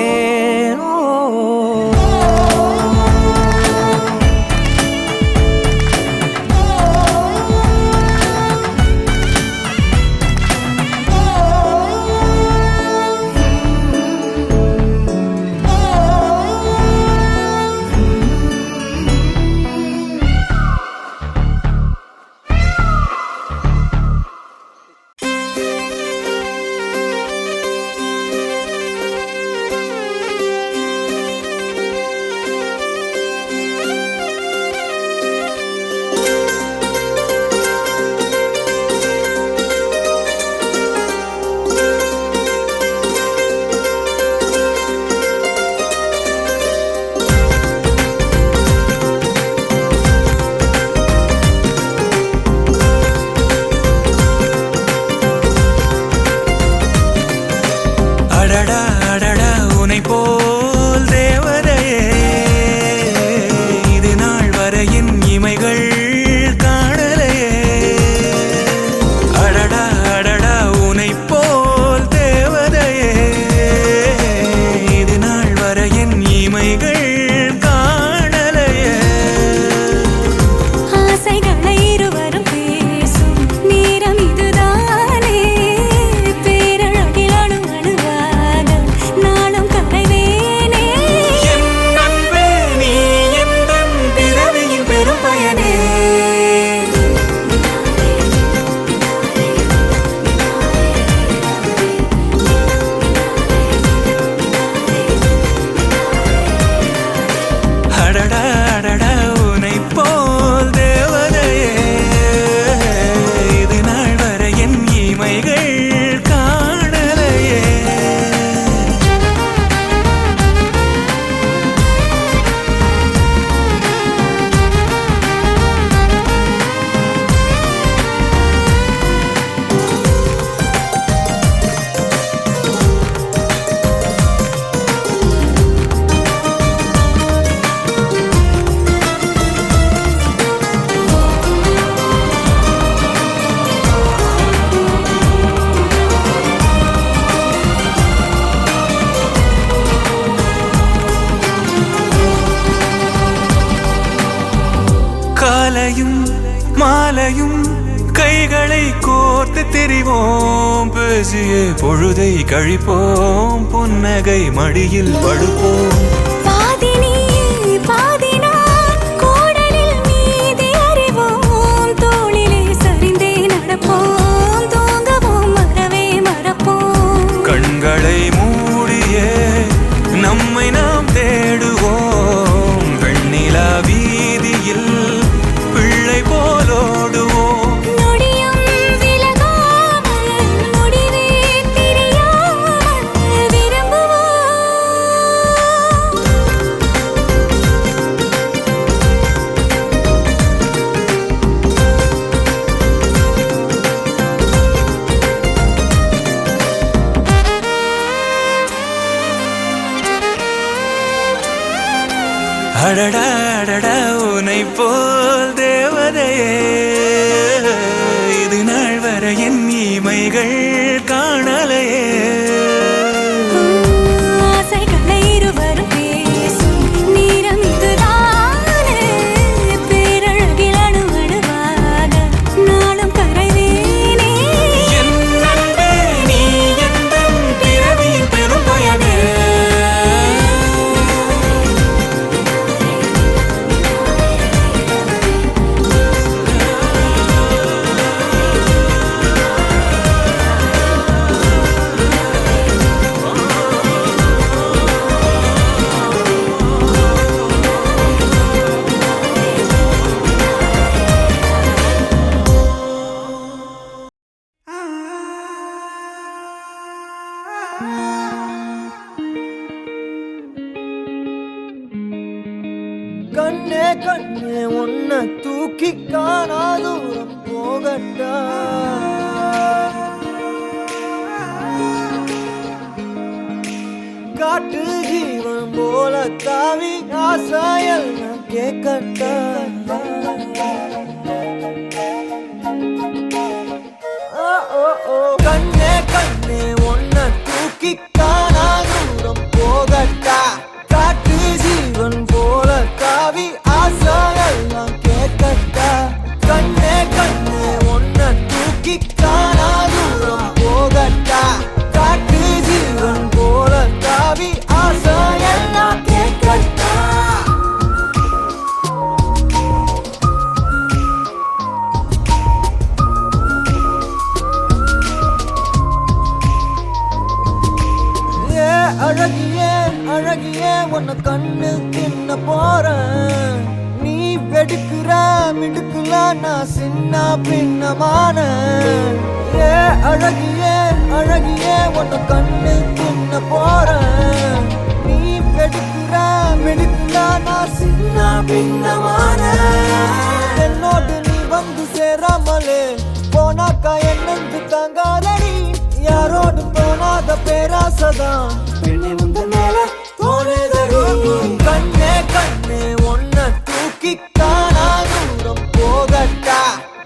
அடடா அடடா உனை போல் தேவதையே இது நாள் வரையின் இமைகள் காணலையே அடடா அடடா உனை போல் தேவதையே இது நாள் வரையின் இமைகள் காணலையே ஆசைகளை இருவரும் பேசும் நேரம் இதுதானே பேரழகில் அணுவாக நாளும் கரைவேனே என் அன்பே நீ எந்தன் பிறவியின் பெரும் பயனே அடடா அடடா உனை போல் தேவதையே இது நாள் வரை என் இமைகள் காணலையே காலையும் மாலையும் கைகளை கோர்த்து திரிவோம் பேசியே பொழுதை கழிப்போம் புன்னகை மடியில் படுப்போம் பாதி நீ பாதி நான் கூடலில் மீதி அறிவோம் தோளிலே சரிந்தே நடப்போம் தூங்கவும் மறவே மறப்போம் கண்களை மூடியே நம்மை நாம் தேடுவோம் வெண்ணிலா வீதியில் பிள்ளை போலோடுவோம் நொடியும் விலகாமல் முடிவே தெரியாமல் விரும்புவோம் அடடா அடடா உனை போல் தேவதையே இது நாள் வரை என் இமைகள் காணலையே ஆசைகளை இருவரும் பேசும் நேரம் இதுதானே பேரழகில் அணுவாக நாளும் கரைவேனே என் அன்பே நீ எந்தன் பிறவியின் பெரும் பயனே கண்ணே உன்னை தூக்கி காணாதூரம் போகட்டா காட்டு ஜீவன் போல தாவி ஆசாயல் கேட்கட்டா கண்ணே கண்ணே உன்னை தூக்கி காணாதூரம் போகட்டா காட்டு ஜீவன் போல தாவி ஆசாயெல்லாம் கேட்கட்டா கண்ணே கண்ணே உன்னை தூக்கி காணாதூரம் போகட்டா காட்டு ஜீவன் போல தாவி ஆசாயெல்லாம் கேட்கட்டா அழகியே அழகியே உன்னை கண்ணு தின்ன போறேன் நீ வெடுக்குற மிடுக்குல நான் சின்ன பின்னமான அழகியே அழகியே உன்னை கண்ணு தின்ன போறேன் நீ வெடுக்குற மிடுக்குல நான் சின்ன பின்னமான என்னோடு நீ வந்து சேராமலே போனாக்கா என்னென்று தாங்காதடி யாரோடு போனாத பேராசதான் பெண்ணே உந்த மேல தோணுதடி கண்ணே கண்ணே உன்னை தூக்கி காணாதூரம் போகட்டா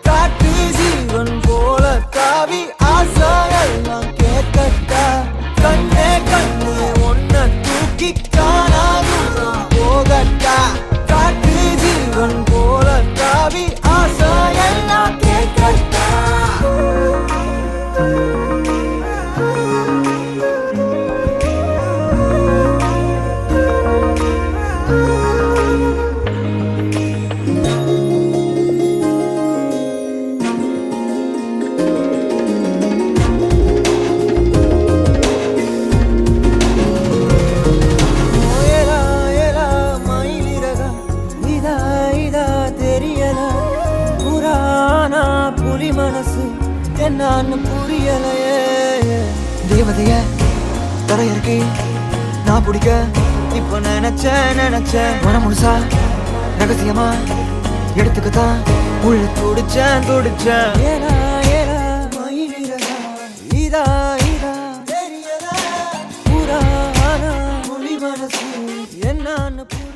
காட்டு ஜீவன் போல தாவி ஆசாயெல்லாம் கேட்கட்டா கண்ணே கண்ணே உன்னை தூக்கி காணாதூரம் போகட்டா காட்டு ஜீவன் போல தாவி ஆசாயெல்லாம் கேட்கட்டா மனசு என்னன்னு புரியலையே தேவதைய தரையிறக்கி நான் பிடிக்க இப்ப நினைச்சேன் மனம் முழுசா ரகசியமா எடுத்துக்கத்தான் உள்ள துடிச்சேன் ஏலா ஏலா மயிலிறகா இதா இதா தெரியல புராணா புலி மனசு என்னன்னு புரிய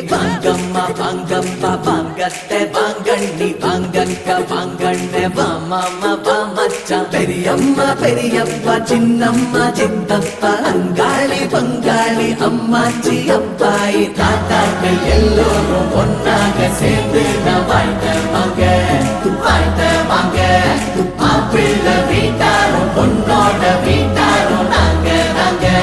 வாங்கம்மா வாங்கப்பா வாங்கத்தை வாங்கண்ணி வாங்கக்க வாங்கண்ண வாமாமா வாமச்சான் பெரியம்மா பெரியப்பா சின்னம்மா சித்தப்பா அங்காளி பங்காளி அம்மாச்சி அப்பாயி தாத்தாக்கள் எல்லோரும் ஒன்னாக சேர்ந்து நான் வாழ்த்த வாங்க மாப்பிள்ளை வீட்டாரும் பொண்ணோட வீட்டாரும் நாங்க வாங்க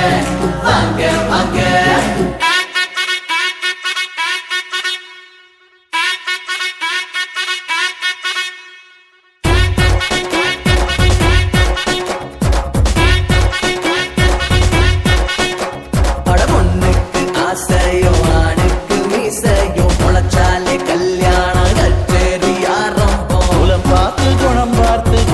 பார்த்து குணம் பார்த்து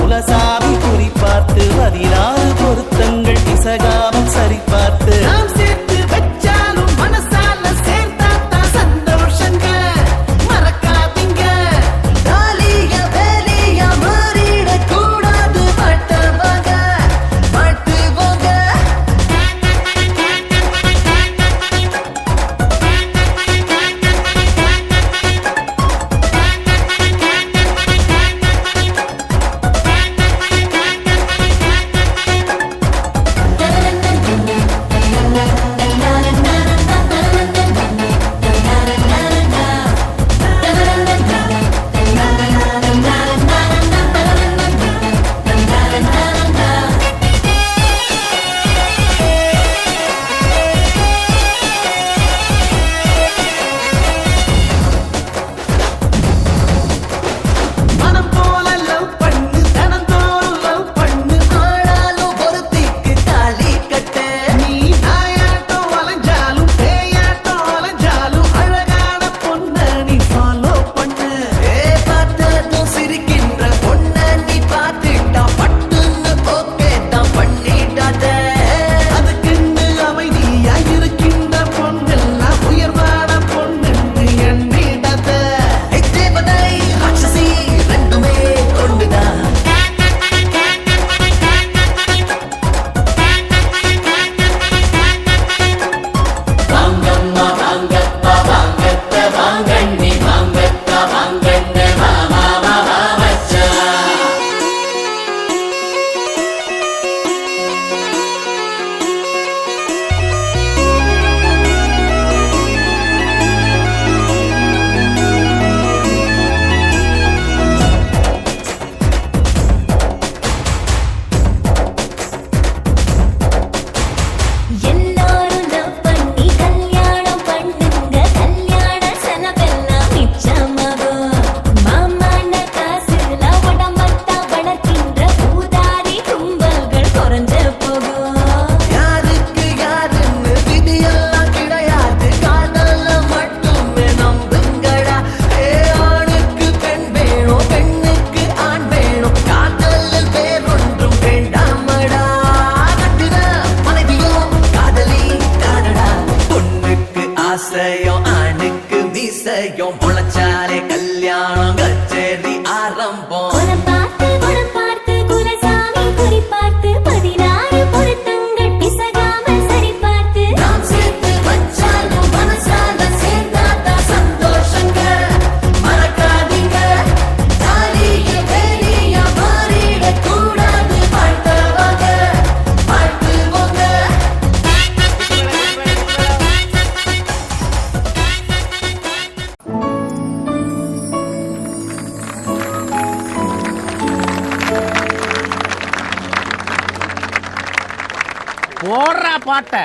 போடுறா பாட்ட.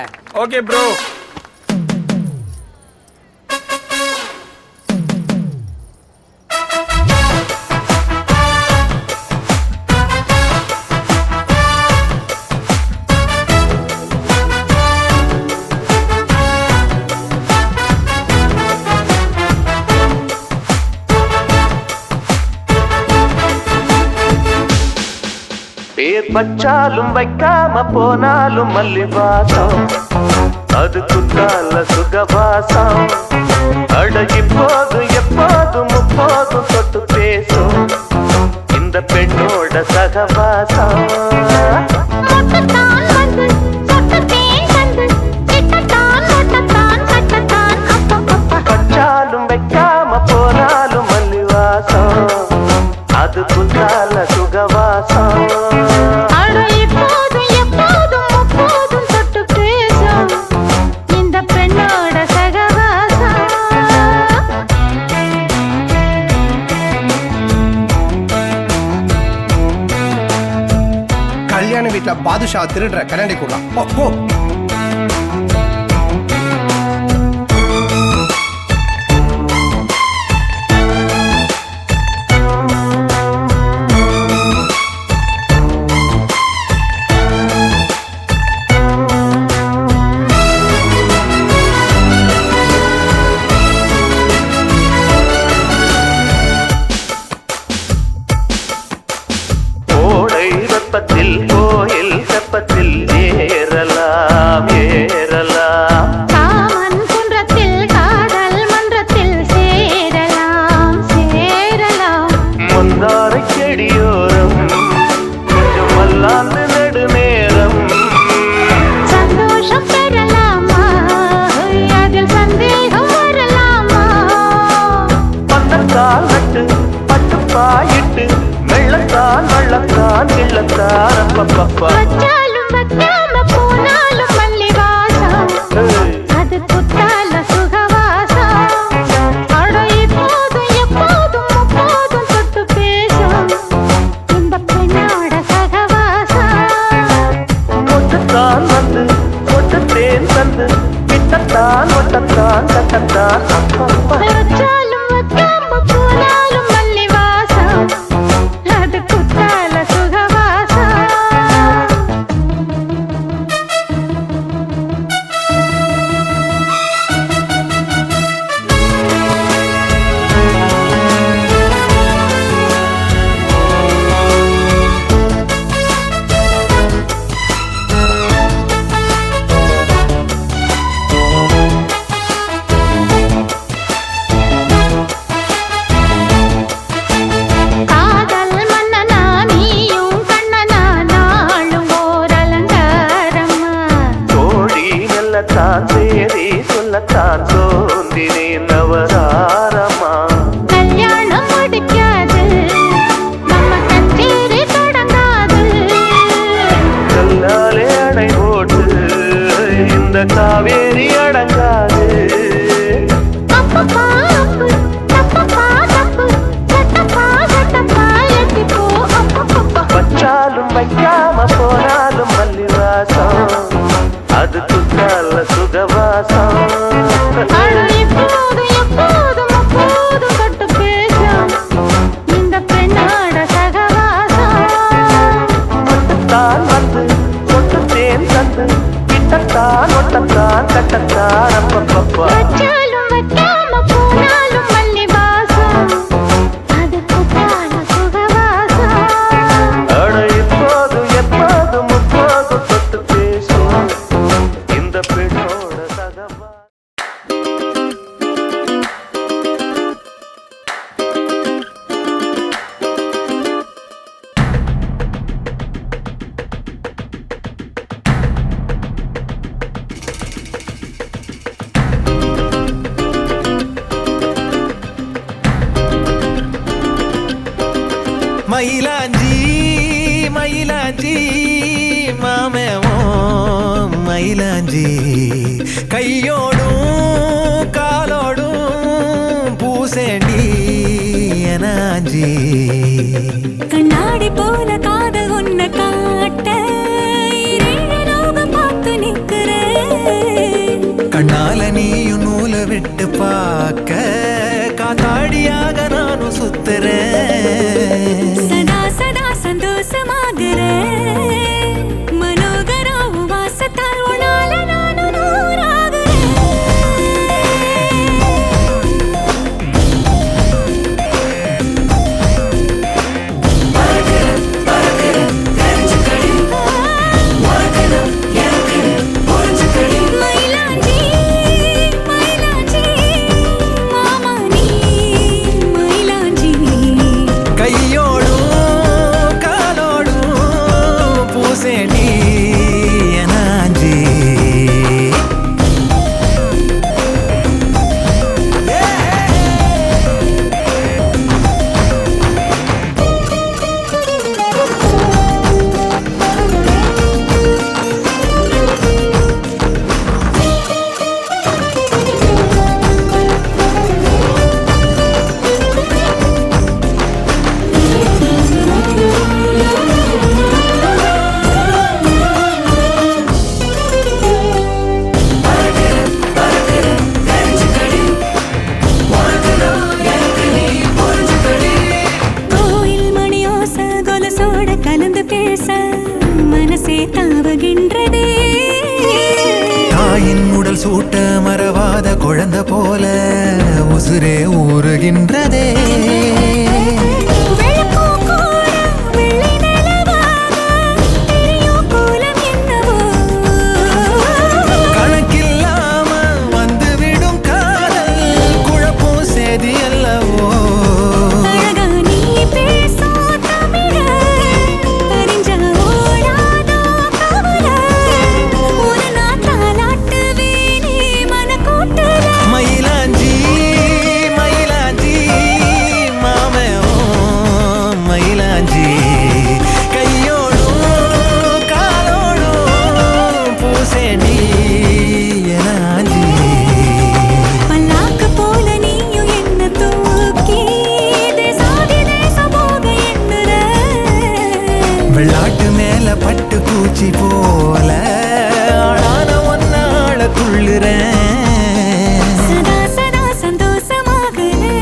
Okay bro. பேர் பச்சாலும் வைக்காம போனாலும் மல்லிவாசம் அது குத்தால சுகவாசம் அடகி போதும் எப்போதும் முப்போதும் தொட்டு பேசும் இந்த பெண்ணோட சகவாசம் பச்சாலும் வைக்காம போனாலும் மல்லிவாசம் அது குத்தால சுகவாசம் கல்யாண வீட்டுல பாதுஷா திருடுற கண்ணாடி கூடலாம் போ. கோயில் செப்பத்தில் ஏறலாம் ஏறலாம் காமன் குன்றத்தில் காதல் மன்றத்தில் சேரலாம் சேரலாம் மந்தாரை செடியோரம் கொஞ்சம் மல்லாந்து நெடுநேரம் சந்தோஷம் பெறலாமா அதில் சந்தேகம் வரலாமா பந்தக்கால் நட்டு பட்டு பாயிட்டு வெள்ளத்தான் வள்ளத்தான் கிள்ளத்தான் அப்பப்பப்பா வச்சாலும் வைக்காம போனாலும் மல்லிவாசம் அது குத்தால சுகவாசம் அட இப்போதும் எப்போதும் முப்போதும் தொட்டு பேசும் இந்த பெண்ணோட சகவாசம் ஒட்டுத்தான் வந்து ஒட்டுத்தேன் தந்து கிட்டத்தான் ஒட்டத்தான் கட்டத்தான் அப்பப்பா வச்சாலும் வைக்காம போனாலும் மல்லிவாசம் அது குத்தால சுகவாசம் காதல் மன்னனா நீயும் கண்ணனா நாளும் ஓர் அலங்காரம்மா தோழி நல்லத்தான் சேரி சொல்லத்தான் தோன்றினேன் நவதாரமா கல்யாணம் முடிக்காது நம்ம கச்சேரி தொடங்காது கல்லாலே அணை போட்டு இந்த காவேரி அடங்காது அப்பப்பா அப்பு தப்பப்பா தப்பு சட்டப்பா சட்டப்பா எட்டிப்போ அப்பப்பப்பா வச்சாலும் வைக்காம போனாலும் மல்லிவாசம் அது குத்தால சுகவாசம் அட இப்போதும் எப்போதும் அப்போதும் தொட்டு பேசும் இந்த பெண்ணோட சகவாசம் ஒட்டுத்தான் வந்து ஒட்டுத்தேன் தந்து கிட்டத்தான் ஒட்டத்தான் கட்டத்தான் அப்பப்பப்பா வச்சாலும் வைக்காம போனாலும் மல்லிவாசம் அது குத்தால சுகவாசம் அட இப்போதும் எப்போதும் முப்போதும் தொட்டு பேசும் இந்த பெண்ணோட சகவா மயிலாஞ்சி மயிலாஞ்சி மாமேவோ மயிலாஞ்சி கையோடும் காலோடும் பூசேண்டி எனாஞ்சி கண்ணாடி போல காதல் உன்னை காட்ட இரண்டு லோகம் பார்த்து பார்க்க காத்தாடியாக நானும் சுத்துறேன். சதா சதா சந்தோஷமாகிறேன். மனோகரா உன் வாசத்தால் உன்னால நானும் நூறாகிறேன். மயிலாஞ்சி மயிலாஞ்சி மாமா நீ மயிலாஞ்சி. கையோடும் காலோடும் பூசேடி எனாஞ்சி. கோயில் மணியோச கொலுசோட கலந்து பேச மனசே தாவுகின்றதே. தாயின் உடல் சூட்ட மறவாத குழந்தை போல உசுரே ஊறுகின்றதே. வெள்ளப்பூ கூட வெள்ளை நிலவாக தெரியும் கோலம் என்னவோ. கணக்கில்லாம வந்துவிடும் காதல் குழப்பம் சேதி அல்லவோ. அழகா நீ பேசும் தமிழ அறிஞ்சா ஓடாதோ கவலை. ஒரு நாள் தாலாட்டுவேனே மனக்கூட்டுல. மயிலாஞ்சி மயிலாஞ்சி மாமே ஓ மயிலாஞ்சி. கையோடும் காலோடும் பூசேடி எனாஞ்சி. பல்லாக்கு போல நீயும் என்ன தூக்கி தேசாதி தேசம் போக எண்ணுற. வெள்ளாட்டு மேல பட்டு பூச்சி போல ஆளான ஒன்னாள துள்ளுறேன். சதா சதா சந்தோஷமாகிறேன்.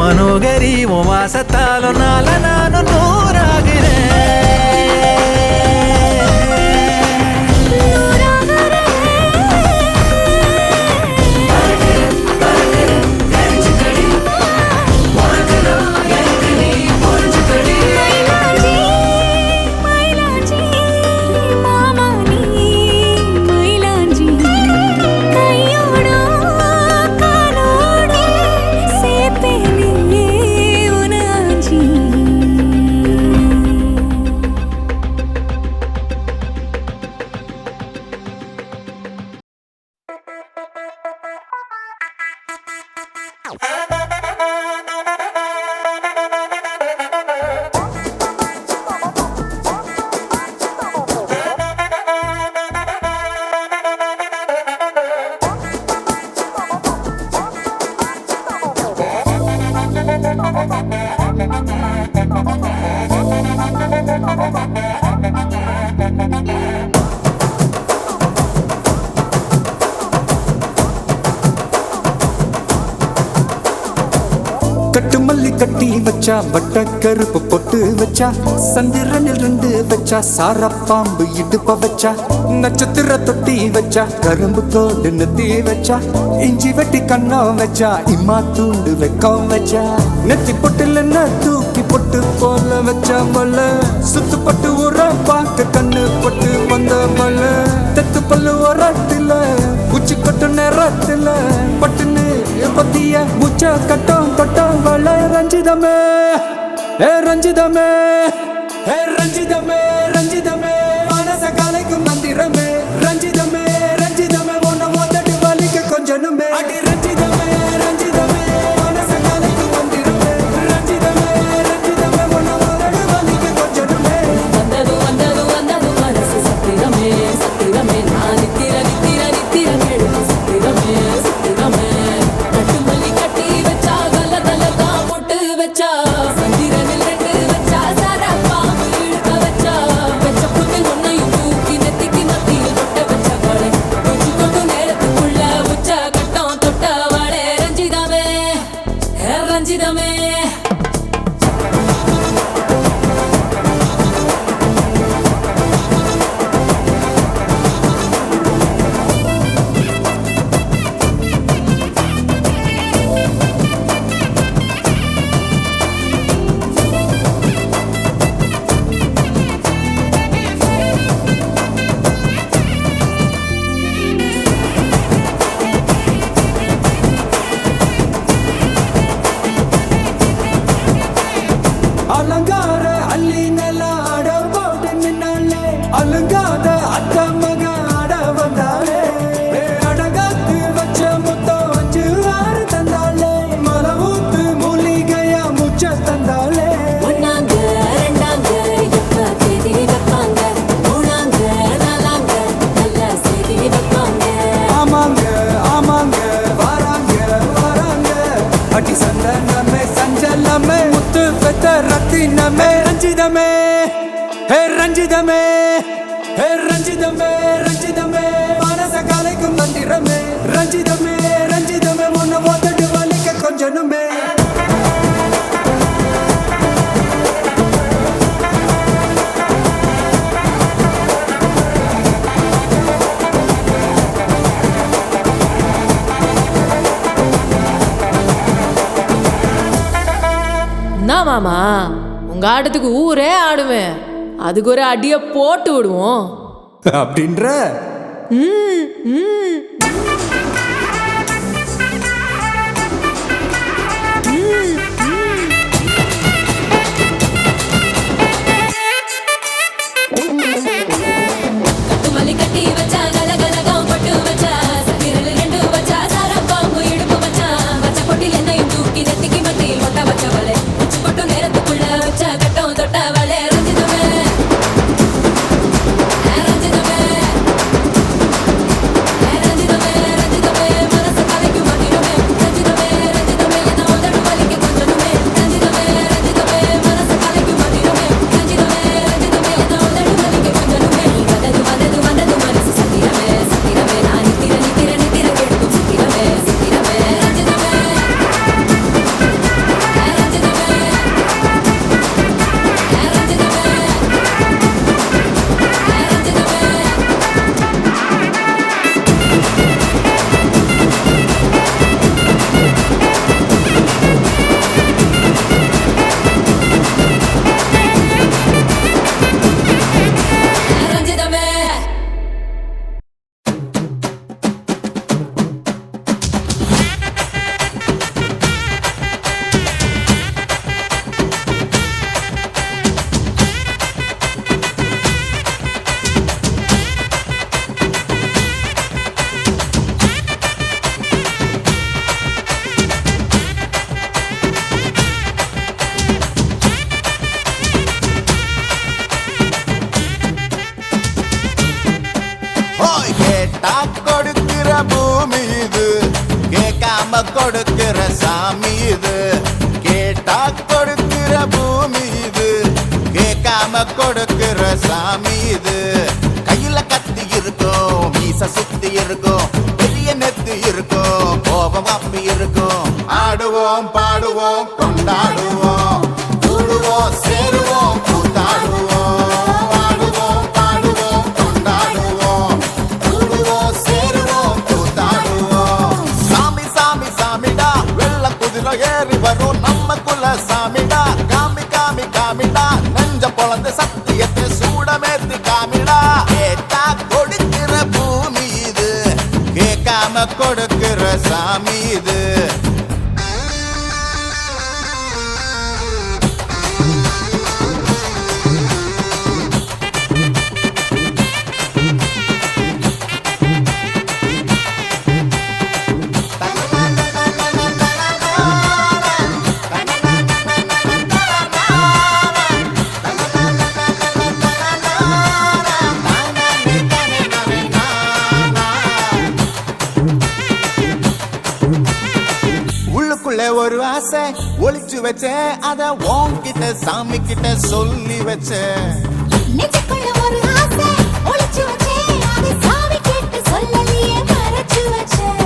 மனோகரி உன் வாசத்தாலும் நால நானும் மயிலாஞ்சி மயிலாஞ்சி மாமா நீ மயிலாஞ்சி. கையோடோ காலோடோ சேப்பேனே உனாஞ்சி. கட்டு மல்லி கட்டி வச்சா வட்ட கருப்பு பொட்டு வச்சா சந்திரனில் 2 வச்சா சார பாம்பு இடுப்ப வச்சா நட்சத்திர தொட்டி வச்சா கரும்பு தோடு நெத்தி வச்சா இஞ்சி வெட்டி கண்ணம் வச்சா இம்மா தூண்டு வெக்கம் வச்சா நெத்தி பொட்டுல தூக்கி பொட்டு போல வச்சா மல்ல சுத்து பட்டு உர பார்க்க கண்ணு பொட்டு வந்த மல்ல தெத்து பல்லு உரத்துல உச்சி கொட்டு நேரத்துல பட்டுன்னு பத்திய முச்ச கட்டம் கட்டம் வள ரஞ்சிதமே ஏ ரஞ்சிதமே ஏ ரஞ்சிதமே ரஞ்சிதமே மனச கலைக்கும் மந்திரமே ரஞ்சிதமே ரஞ்சிதமே ஒன்ன ஓதட்டு வலிக்க கொஞ்சனுமே அடி ரஞ்சிதமே ரஞ்சிதமே மனச கலைக்கும் மந்திரமே ரஞ்சிதமே ரஞ்சிதமே ஒன்ன ஓதட்டு வலிக்க கொஞ்சனுமே. வந்தது வந்தது வந்தது மனசு சத்திரமே சத்திரமே நான் நித்திர நித்திர நித்திர கேடு சத்திரமே சத்திரமே. கட்டு மல்லி கட்டி வச்சா கல்ல கல்ல தான் போட்டு வச்சா சந்திரனில் 2 வச்சா சார பாம்பு இழுக்க வச்சா அடங்காத அத்த மக ஆட வந்தாளே அடகாத்து வச்ச முத்தம் 5-6 தந்தாளே மலை ஊத்து மூலிகையா முச்ச தந்தாளே ஒன்னாங்க ரெண்டாங்க எப்ப தேதி வைப்பாங்க மூணாங்க நாலாங்க நல்ல செய்தி வைப்பாங்க ஆமாங்க ஆமாங்க வராங்க வராங்க அடி சந்தனமே சஞ்சலமே முத்து பெத்த ரத்தினமே ரஞ்சிதமே ஹே ரஞ்சிதமே ஹே ரஞ்சிதமே ரஞ்சிதமே மனச கலைக்கும் மந்திரமே ரஞ்சிதமே ரஞ்சிதமே உன்னை ஓதட்டு வலிக்க கொஞ்சனுமே என்ன மாமா உங்க ஆட்டத்துக்கு ஊரே ஆடுவேன் அதுக்கு ஒரு அடிய போட்டு விடுவோம் அப்படின்ற கட்டுமல்லி கட்டி வச்சா கலகலகம் பட்டு வச்சா சதிரல் 2 வச்சா சாரப்பாம்பு இடுப்பு வச்சா வச்ச பொட்டில் என்னையும் தூக்கி நெத்திக்கு மட்டில் ஒட்ட வச்சவளே உச்சி பொட்டு நேரத்துக்குள்ள வச்ச கட்டம் தொட்டவளே ரஞ்சிதமே ரஞ்சிதமே ரஞ்சிதமே ரஞ்சிதமே மனசு கலைக்கும் மந்திரமே ரஞ்சிதமே ரஞ்சிதமே என்ன உதடு வலிக்க கொஞ்சனுமே ரஞ்சிதமே ரஞ்சிதமே மனசு கலைக்கும் மந்திரமே ரஞ்சிதமே ரஞ்சிதமே என்ன உதடு வலிக்க கொஞ்சனுமே வந்தது வந்தது வந்தது மனசு சத்திரமே சத்திரமே நான் நித்திர நித்திர நித்திர கெடுக்கும் சத்திரமே சத்திரமே ரஞ்சிதமே ரஞ்சிதமே ரஞ்சிதமே ஓய் கேட்டா கொடுக்கிற பூமி இது கேட்காம கொடுக்கிற சாமி இது கேட்டா கொடுக்கிற பூமி இது கேட்காம கொடுக்கிற சாமி இது கையில கத்தி இருக்கும் மீச சுத்தி இருக்கும் பெரிய நெத்து இருக்கும் கோபம் அப்பி இருக்கும் ஆடுவோம் பாடுவோம் கொண்டாடுவோம் கூடுவோம் சேருவோம் கூத்தாடுவோம் ஆடுவோம் பாடுவோம் கொண்டாடுவோம் கூடுவோம் சேருவோம் கூத்தாடுவோம் சாமி சாமி சாமிடா வெள்ள குதிரை ஏறி வரும் நம்ம குல சாமிடா காமி காமி காமிடா நெஞ்ச பொழந்து சத்தியத்தை சூடமேத்தி காமிடா கேட்டா கொடுக்கிற பூமி இது கேட்காம கொடுக்கிற சாமி இது உள்ளுக்குள்ள ஒரு ஆசை ஒளிச்சு வச்சேன் அத உன்கிட்ட சாமி கிட்ட சொல்லி வச்சேன் நெஞ்சுக்குள்ள ஒரு ஆசை ஒளிச்சு வச்சேன் அதை சாமி கேட்டு சொல்லலையே மறைச்சு வச்சேன்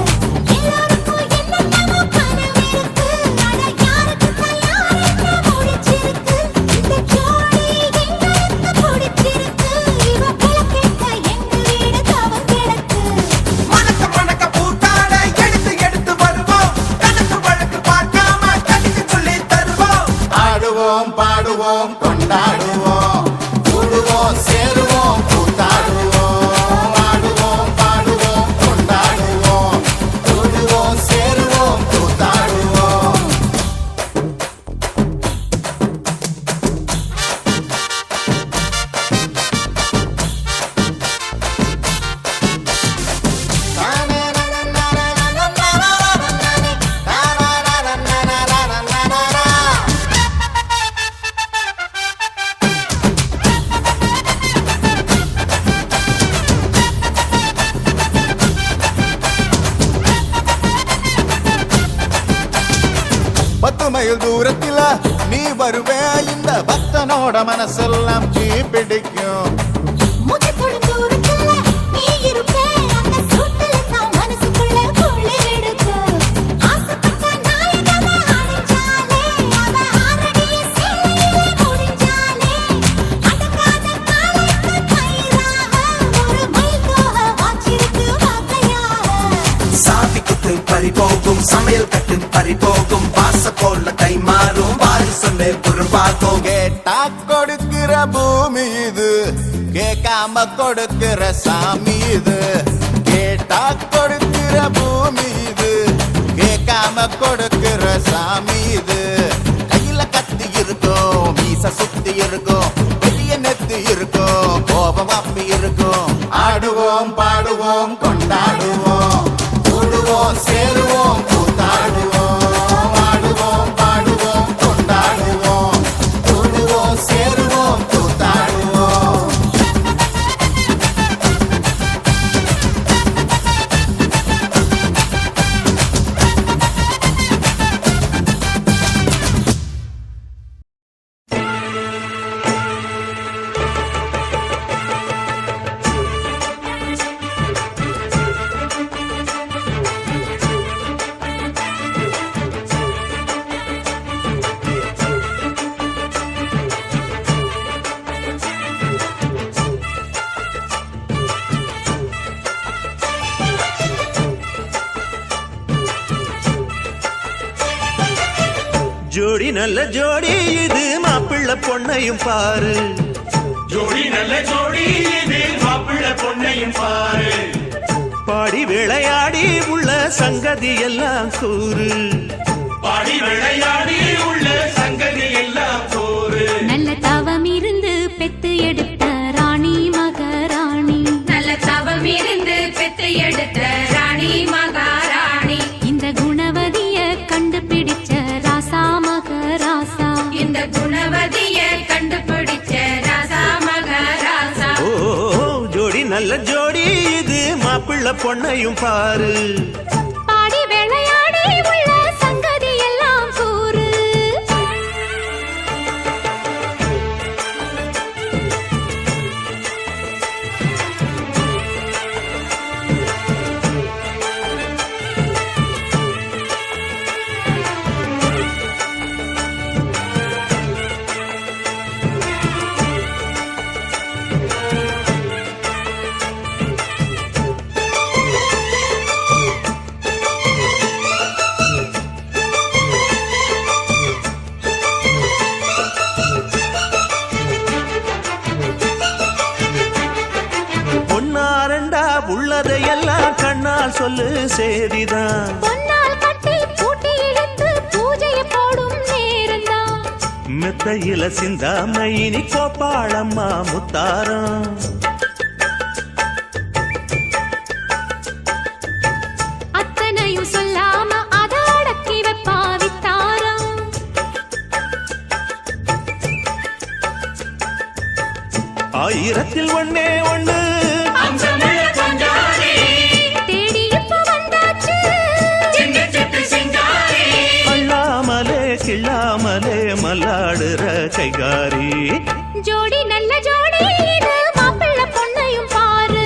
எல்லாருக்கும் என்னென்னமோ கனவு இருக்கு ஆனா யாருக்கு யார் என்ன முடிச்சிருக்கு இந்த ஜோடி எங்களுக்கு பிடிச்சிருக்கு இவ கிழக்கிட்ட எங்க வீடு தவம் கிடக்கு மணக்க மணக்க பூத்தாட எடுத்து எடுத்து வருவோம் கணக்கு வழக்கு பார்க்காம கணிக்கு சொல்லி தருவோம் ஆடுவோம் பாடுவோம் கொண்டாடுவோம் கூடுவோம் சேருவோம் கூத்தாடுவோம் ஆடுவோம் பாடுவோம் கொண்டாடுவோம் கூடுவோம் சேருவோம் கூத்தாடுவோம் மைல் தூரத்தில நீ வருவே இந்த பக்தனோட மனசெல்லாம் தீ பிடிக்கும் மூச்சு தொடும் தூரத்துல நீ இருப்பே அந்த சூட்டுல நான் மனசுக்குள்ள குளிர் எடுக்கு ஆசைப்பட்ட நாயகம அணைஞ்சாலே அவ ஆரடிய சேலையிலே முடிஞ்சாலே அடங்காத காலுக்கு கயிறாக ஒரு மைல் தோக வாச்சிருக்கு வாக்கையாக சாதி குத்து பறி போகும் சமையல் கட்டு பறி போகும் வாச போல கை மாறும் வாரிசமே பொறுப்பாக்கும் கேட்டா கொடுக்கிற பூமி இது கேட்காம கொடுக்கிற சாமி இது கேட்டா கொடுக்கிற பூமி இது கேட்காம கொடுக்கிற சாமி இது கையில கத்தி இருக்கும் மீச சுத்தி இருக்கும் பெரிய நெத்தி இருக்கும் கோபம் அப்பி இருக்கும் ஆடுவோம் பாடுவோம் கொண்டாடுவோம் கூடுவோம் சேருவோம் கூத்தாடுவோம் ஆடுவோம் பாடுவோம் கொண்டாடுவோம் கூடுவோம் சேருவோம் கூத்தாடுவோம் ஜோடி நல்ல ஜோடி இது மாப்பிள்ளை பொண்ணையும் பாரு ஜோடி நல்ல ஜோடி இது மாப்பிள்ள பொண்ணையும் பாரு பாடி விளையாடி உள்ள சங்கதி எல்லாம் கூறு பாடி விளையாடி உள்ள சங்கதி எல்லாம் போரு நல்ல தவம் இருந்து பெத்து எடுத்த ராணி மகாராணி நல்ல தவம் இருந்து பெத்து எடுத்த ராணி மகாராணி இந்த குணவதிய கண்டுபிடிச்ச ராசா மகராசா இந்த குணவதிய கண்டுபிடிச்ச ராசா மகராசா ஓ ஜோடி நல்ல ஜோடி இது மாப்பிள்ளை பொண்ணையும் பாரு பாடி விளையாடி உள்ள சங்கதி எல்லாம் கூறு பொன்னாரண்டா உள்ளதையெல்லாம் கண்ணால் சொல்லு சேதிதான் பொன்னால் கட்டி பூட்டி இழுத்து பூஜையை போடும் நேரம்தான் மெத்தையில சிந்தாம இனி கோப்பாளம்மா முத்தாரம் அத்தனையும் சொல்லாம அத அடக்கி வைப்பா வித்தாரம் ஆயிரத்தில் ஒண்ணே ஒண்ணு தேடி இப்ப வந்தாச்சு அள்ளாமலே கிள்ளாமலே மல்லாடுற கைகாரி ஜோடி நல்ல ஜோடி இது மாப்பிள்ளை பொண்ணையும் பாரு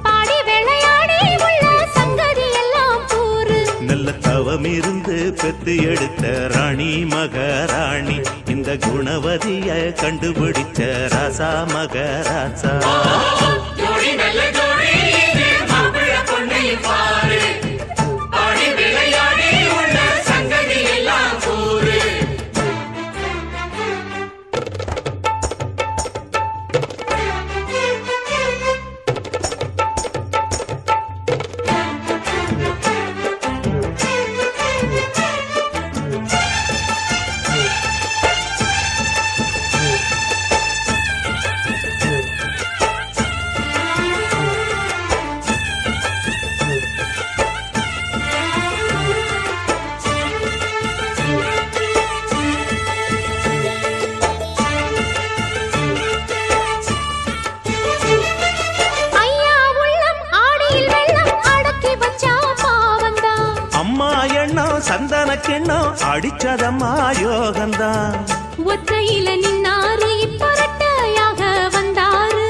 பாடி விளையாடி உள்ள சங்கதி எல்லாம் கூறு நல்ல தவம் இருந்து பெத்து எடுத்த ராணி மகாராணி இந்த குணவதிய கண்டுபிடிச்ச ராசா மகராசா ஜோடி நல்ல ஜோடி இது மாப்பிள்ள பொண்ணையும் பாரு பாடி விளையாடி உள்ள சங்கதி எல்லாம் போரு அடிச்சதம்மா யோகந்தான். ஒற்றையில நின்னாரு இப்பரட்டையாக வந்தாரு.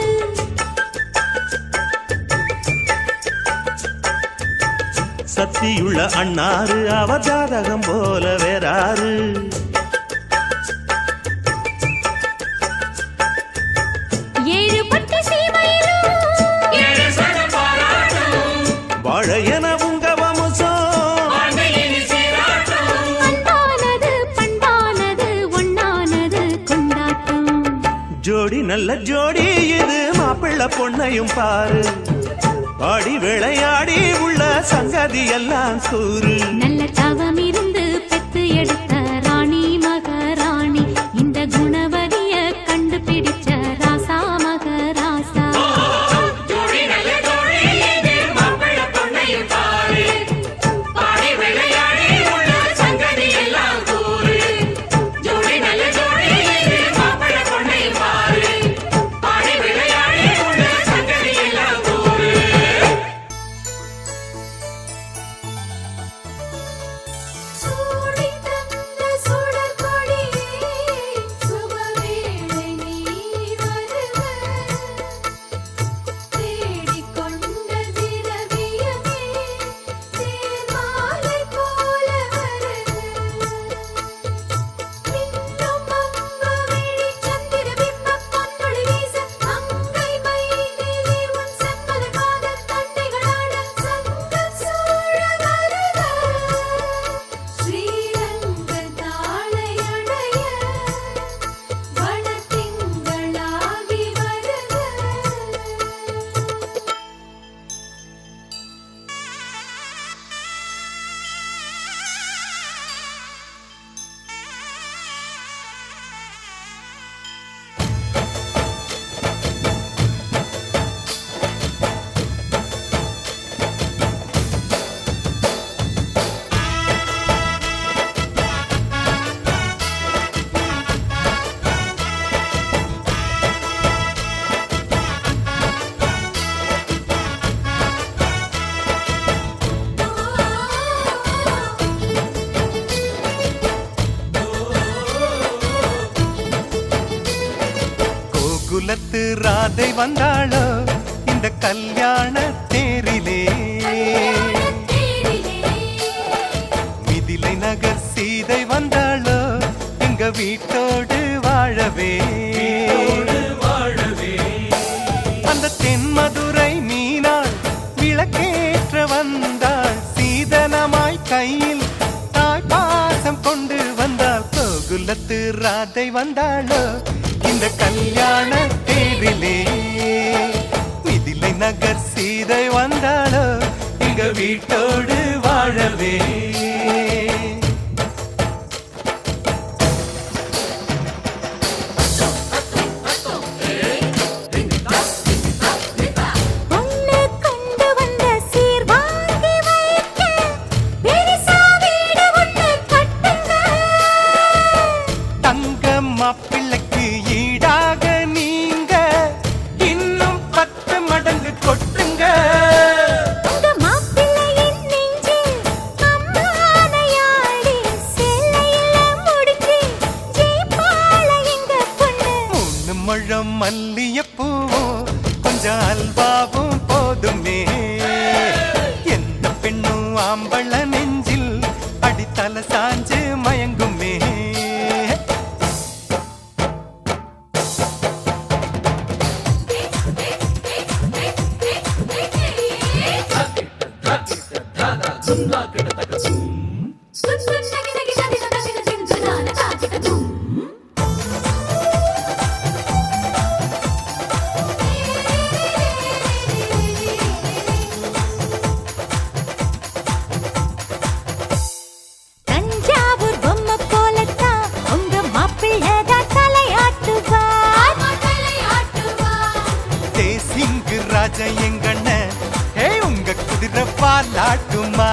சத்தியுள்ள அண்ணாரு அவ ஜாதகம் போல வேறாரு. ஏழு பட்டு சீமையிலும் வாழையன உங்க வம்சம். அன்பானது பண்பானது ஒண்ணானது கொண்டாட்டம். ஜோடி நல்ல ஜோடி இது மாப்பிள்ளை பொண்ணையும் பாரு. ஆடி விளையாடி உள்ள சங்கதி எல்லாம் கூறு. நல்ல தவம் இருந்து பெத்து எடுத்த ராணி மகாராணி இந்த குணவதிய கண்டுபிடிச்ச ராசா மகராசா. சூடி தந்த சுடர்கொடியே சுபவேளை நீ வருக. தேடிக்கொண்ட திரவியமே தேர்மாலை போல வருக. மின்னும் அம்பவிழி சந்திர பிம்பம் பொன்னொளி வீச மங்கை மைதிலி உன் செம்மல காதல் தண்டைகளாட சங்கம் சூழ வருக. ஸ்ரீரங்க தாளையடைய வனத்திங்களாகி வருக. கோகுலத்து ராதை வந்தாளோ இந்த கல்யாண தேரிலே. மிதிலை நகர் சீதை வந்தாளோ எங்க வீட்டோடு வாழவே. அந்த தென்மதுரை மீனாள் விளக்கேற்ற வந்தாள். சீதனமாய் கையில் தாய் பாசம் கொண்டு வந்தாள். கோகுலத்து ராதை வந்தாளோ இந்த கல்யாண தேரிலே. மிதிலை நகர் சீதை வந்தாளோ எங்க வீட்டோடு வாழவே. ஒன்னு கொண்டு வந்த சீர் வாங்கி வைக்க பெரிசா வீடு ஒன்னு கட்டுங்க. தங்க மாப்பிள்ளைக்கு ஈடாக நீங்க இன்னும் 10 மடங்கு கொட்டுங்க. உங்க மாப்பிள்ளையின் நெஞ்சில் அம்மானையாடி சேலையில முடிச்சு ஜெயிப்பாள எங்க பொண்ணு. 3 முழம் மல்லியப்பூவும் கொஞ்சம் அல்வாவும் போதுமே. எந்த பெண்ணும் ஆம்பள நெஞ்சில் அடித்தல சாஞ்சு மயங்குமே. தஞ்சாவூர் பொம்மை போலத்தான் உங்க மாப்பிள்ளதான் தலையாட்டுவார். தேசிங்கு ராஜா எங்கண்ண உங்க குதிரை பாலாட்டுமா.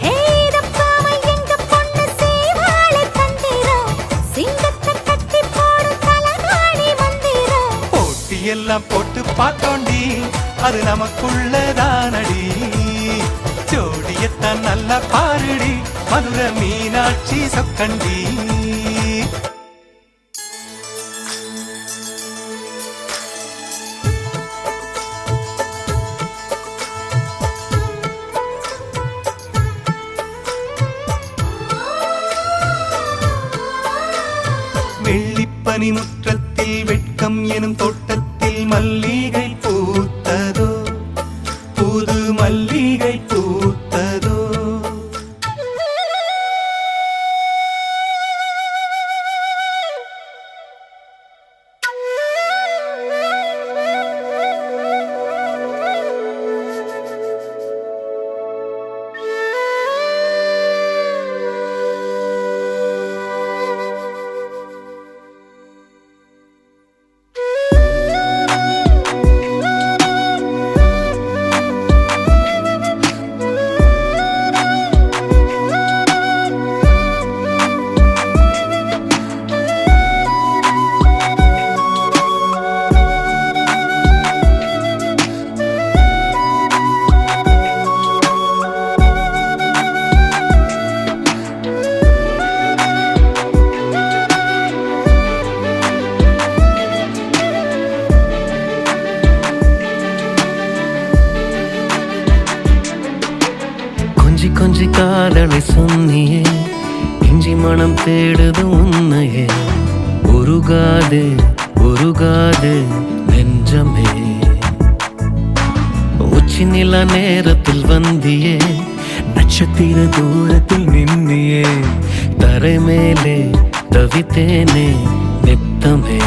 ஹே ரப்பாம எங்க பொண்ணு சேவாள தந்திரம். சிங்கத்தை கட்டி போடும் தலகாணி மந்திரம். போட்டியெல்லாம் போட்டு பார்த்தோண்டி அது நமக்குள்ளதானடி. ஜோடியத்தான் நல்லா பாருடி மதுரை மீனாட்சி சொக்கண்டி. வெள்ளிப்பனி முற்றத்தில் வெட்கம் எனும் தோட்டத்தில் மல்லிகை பூத்ததோ, புது மல்லிகை பூத்ததோ. கொஞ்சி காதலை சொன்னியே, இஞ்சி மனம் தேடுது உன்னையே. உருகாது உருகாது நெஞ்சமே, உச்சி நில நேரத்தில் வந்தியே, நட்சத்திர தூரத்தில் நின்னியே. தரை மேலே தவித்தேனே நித்தமே.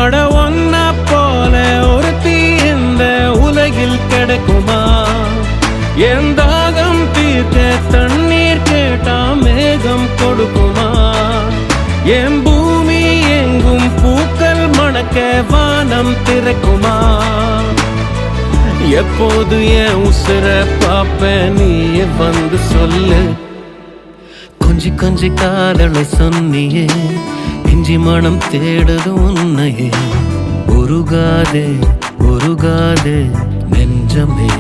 அட ஒன்ன போல ஒரு தீ இந்த உலகில் கிடைக்குமா? என் தாகம் தீர்க்க தண்ணீர் கேட்டா மேகம் கொடுக்குமா? என் பூமி எங்கும் பூக்கள் மணக்க வானம் திறக்குமா? எப்போது என் உசுர பாப்ப நீ வந்து சொல்லு. கொஞ்சி கொஞ்சி காதலை சொன்னியே, இஞ்சி மனம் தேடுது உன்னையே. உருகாது உருகாது நெஞ்சமே.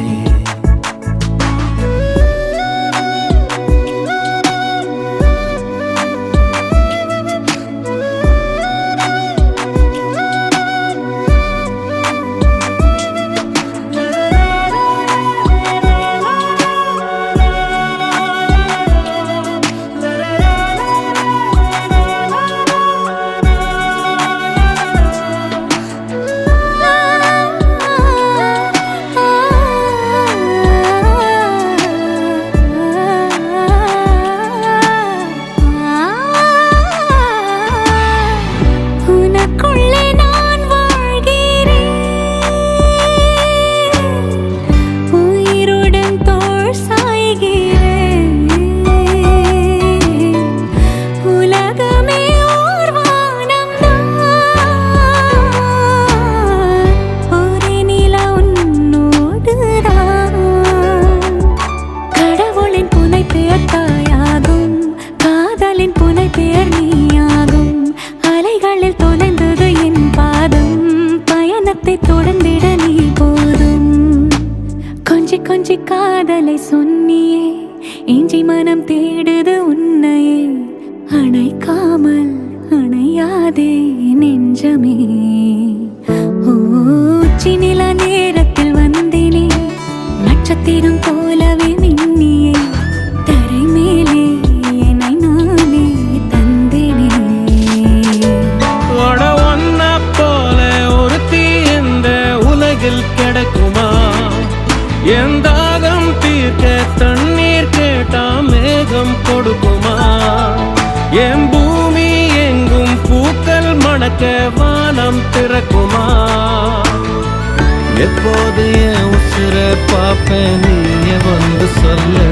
கொஞ்சி காதலை சொன்னியே, இஞ்சி மனம் தேடுது உன்னையே. அணைக்காமல் அணையாதே நெஞ்சமே. உச்சி நில நேரத்தில் வந்தினே, நட்சத்திரம் போலவே மின்னியே. தரை மேலே என்னை நானே தந்தேனே. ஒன்ன போல ஒரு தீ இந்த உலகில் கிடைக்குமா? என் தாகம் தீர்க்க தண்ணீர் கேட்டா மேகம் கொடுக்குமா? என் பூமி எங்கும் பூக்கள் மணக்க வானம் திறக்குமா? எப்போது என் உசுர பாப்ப நீ வந்து சொல்லு.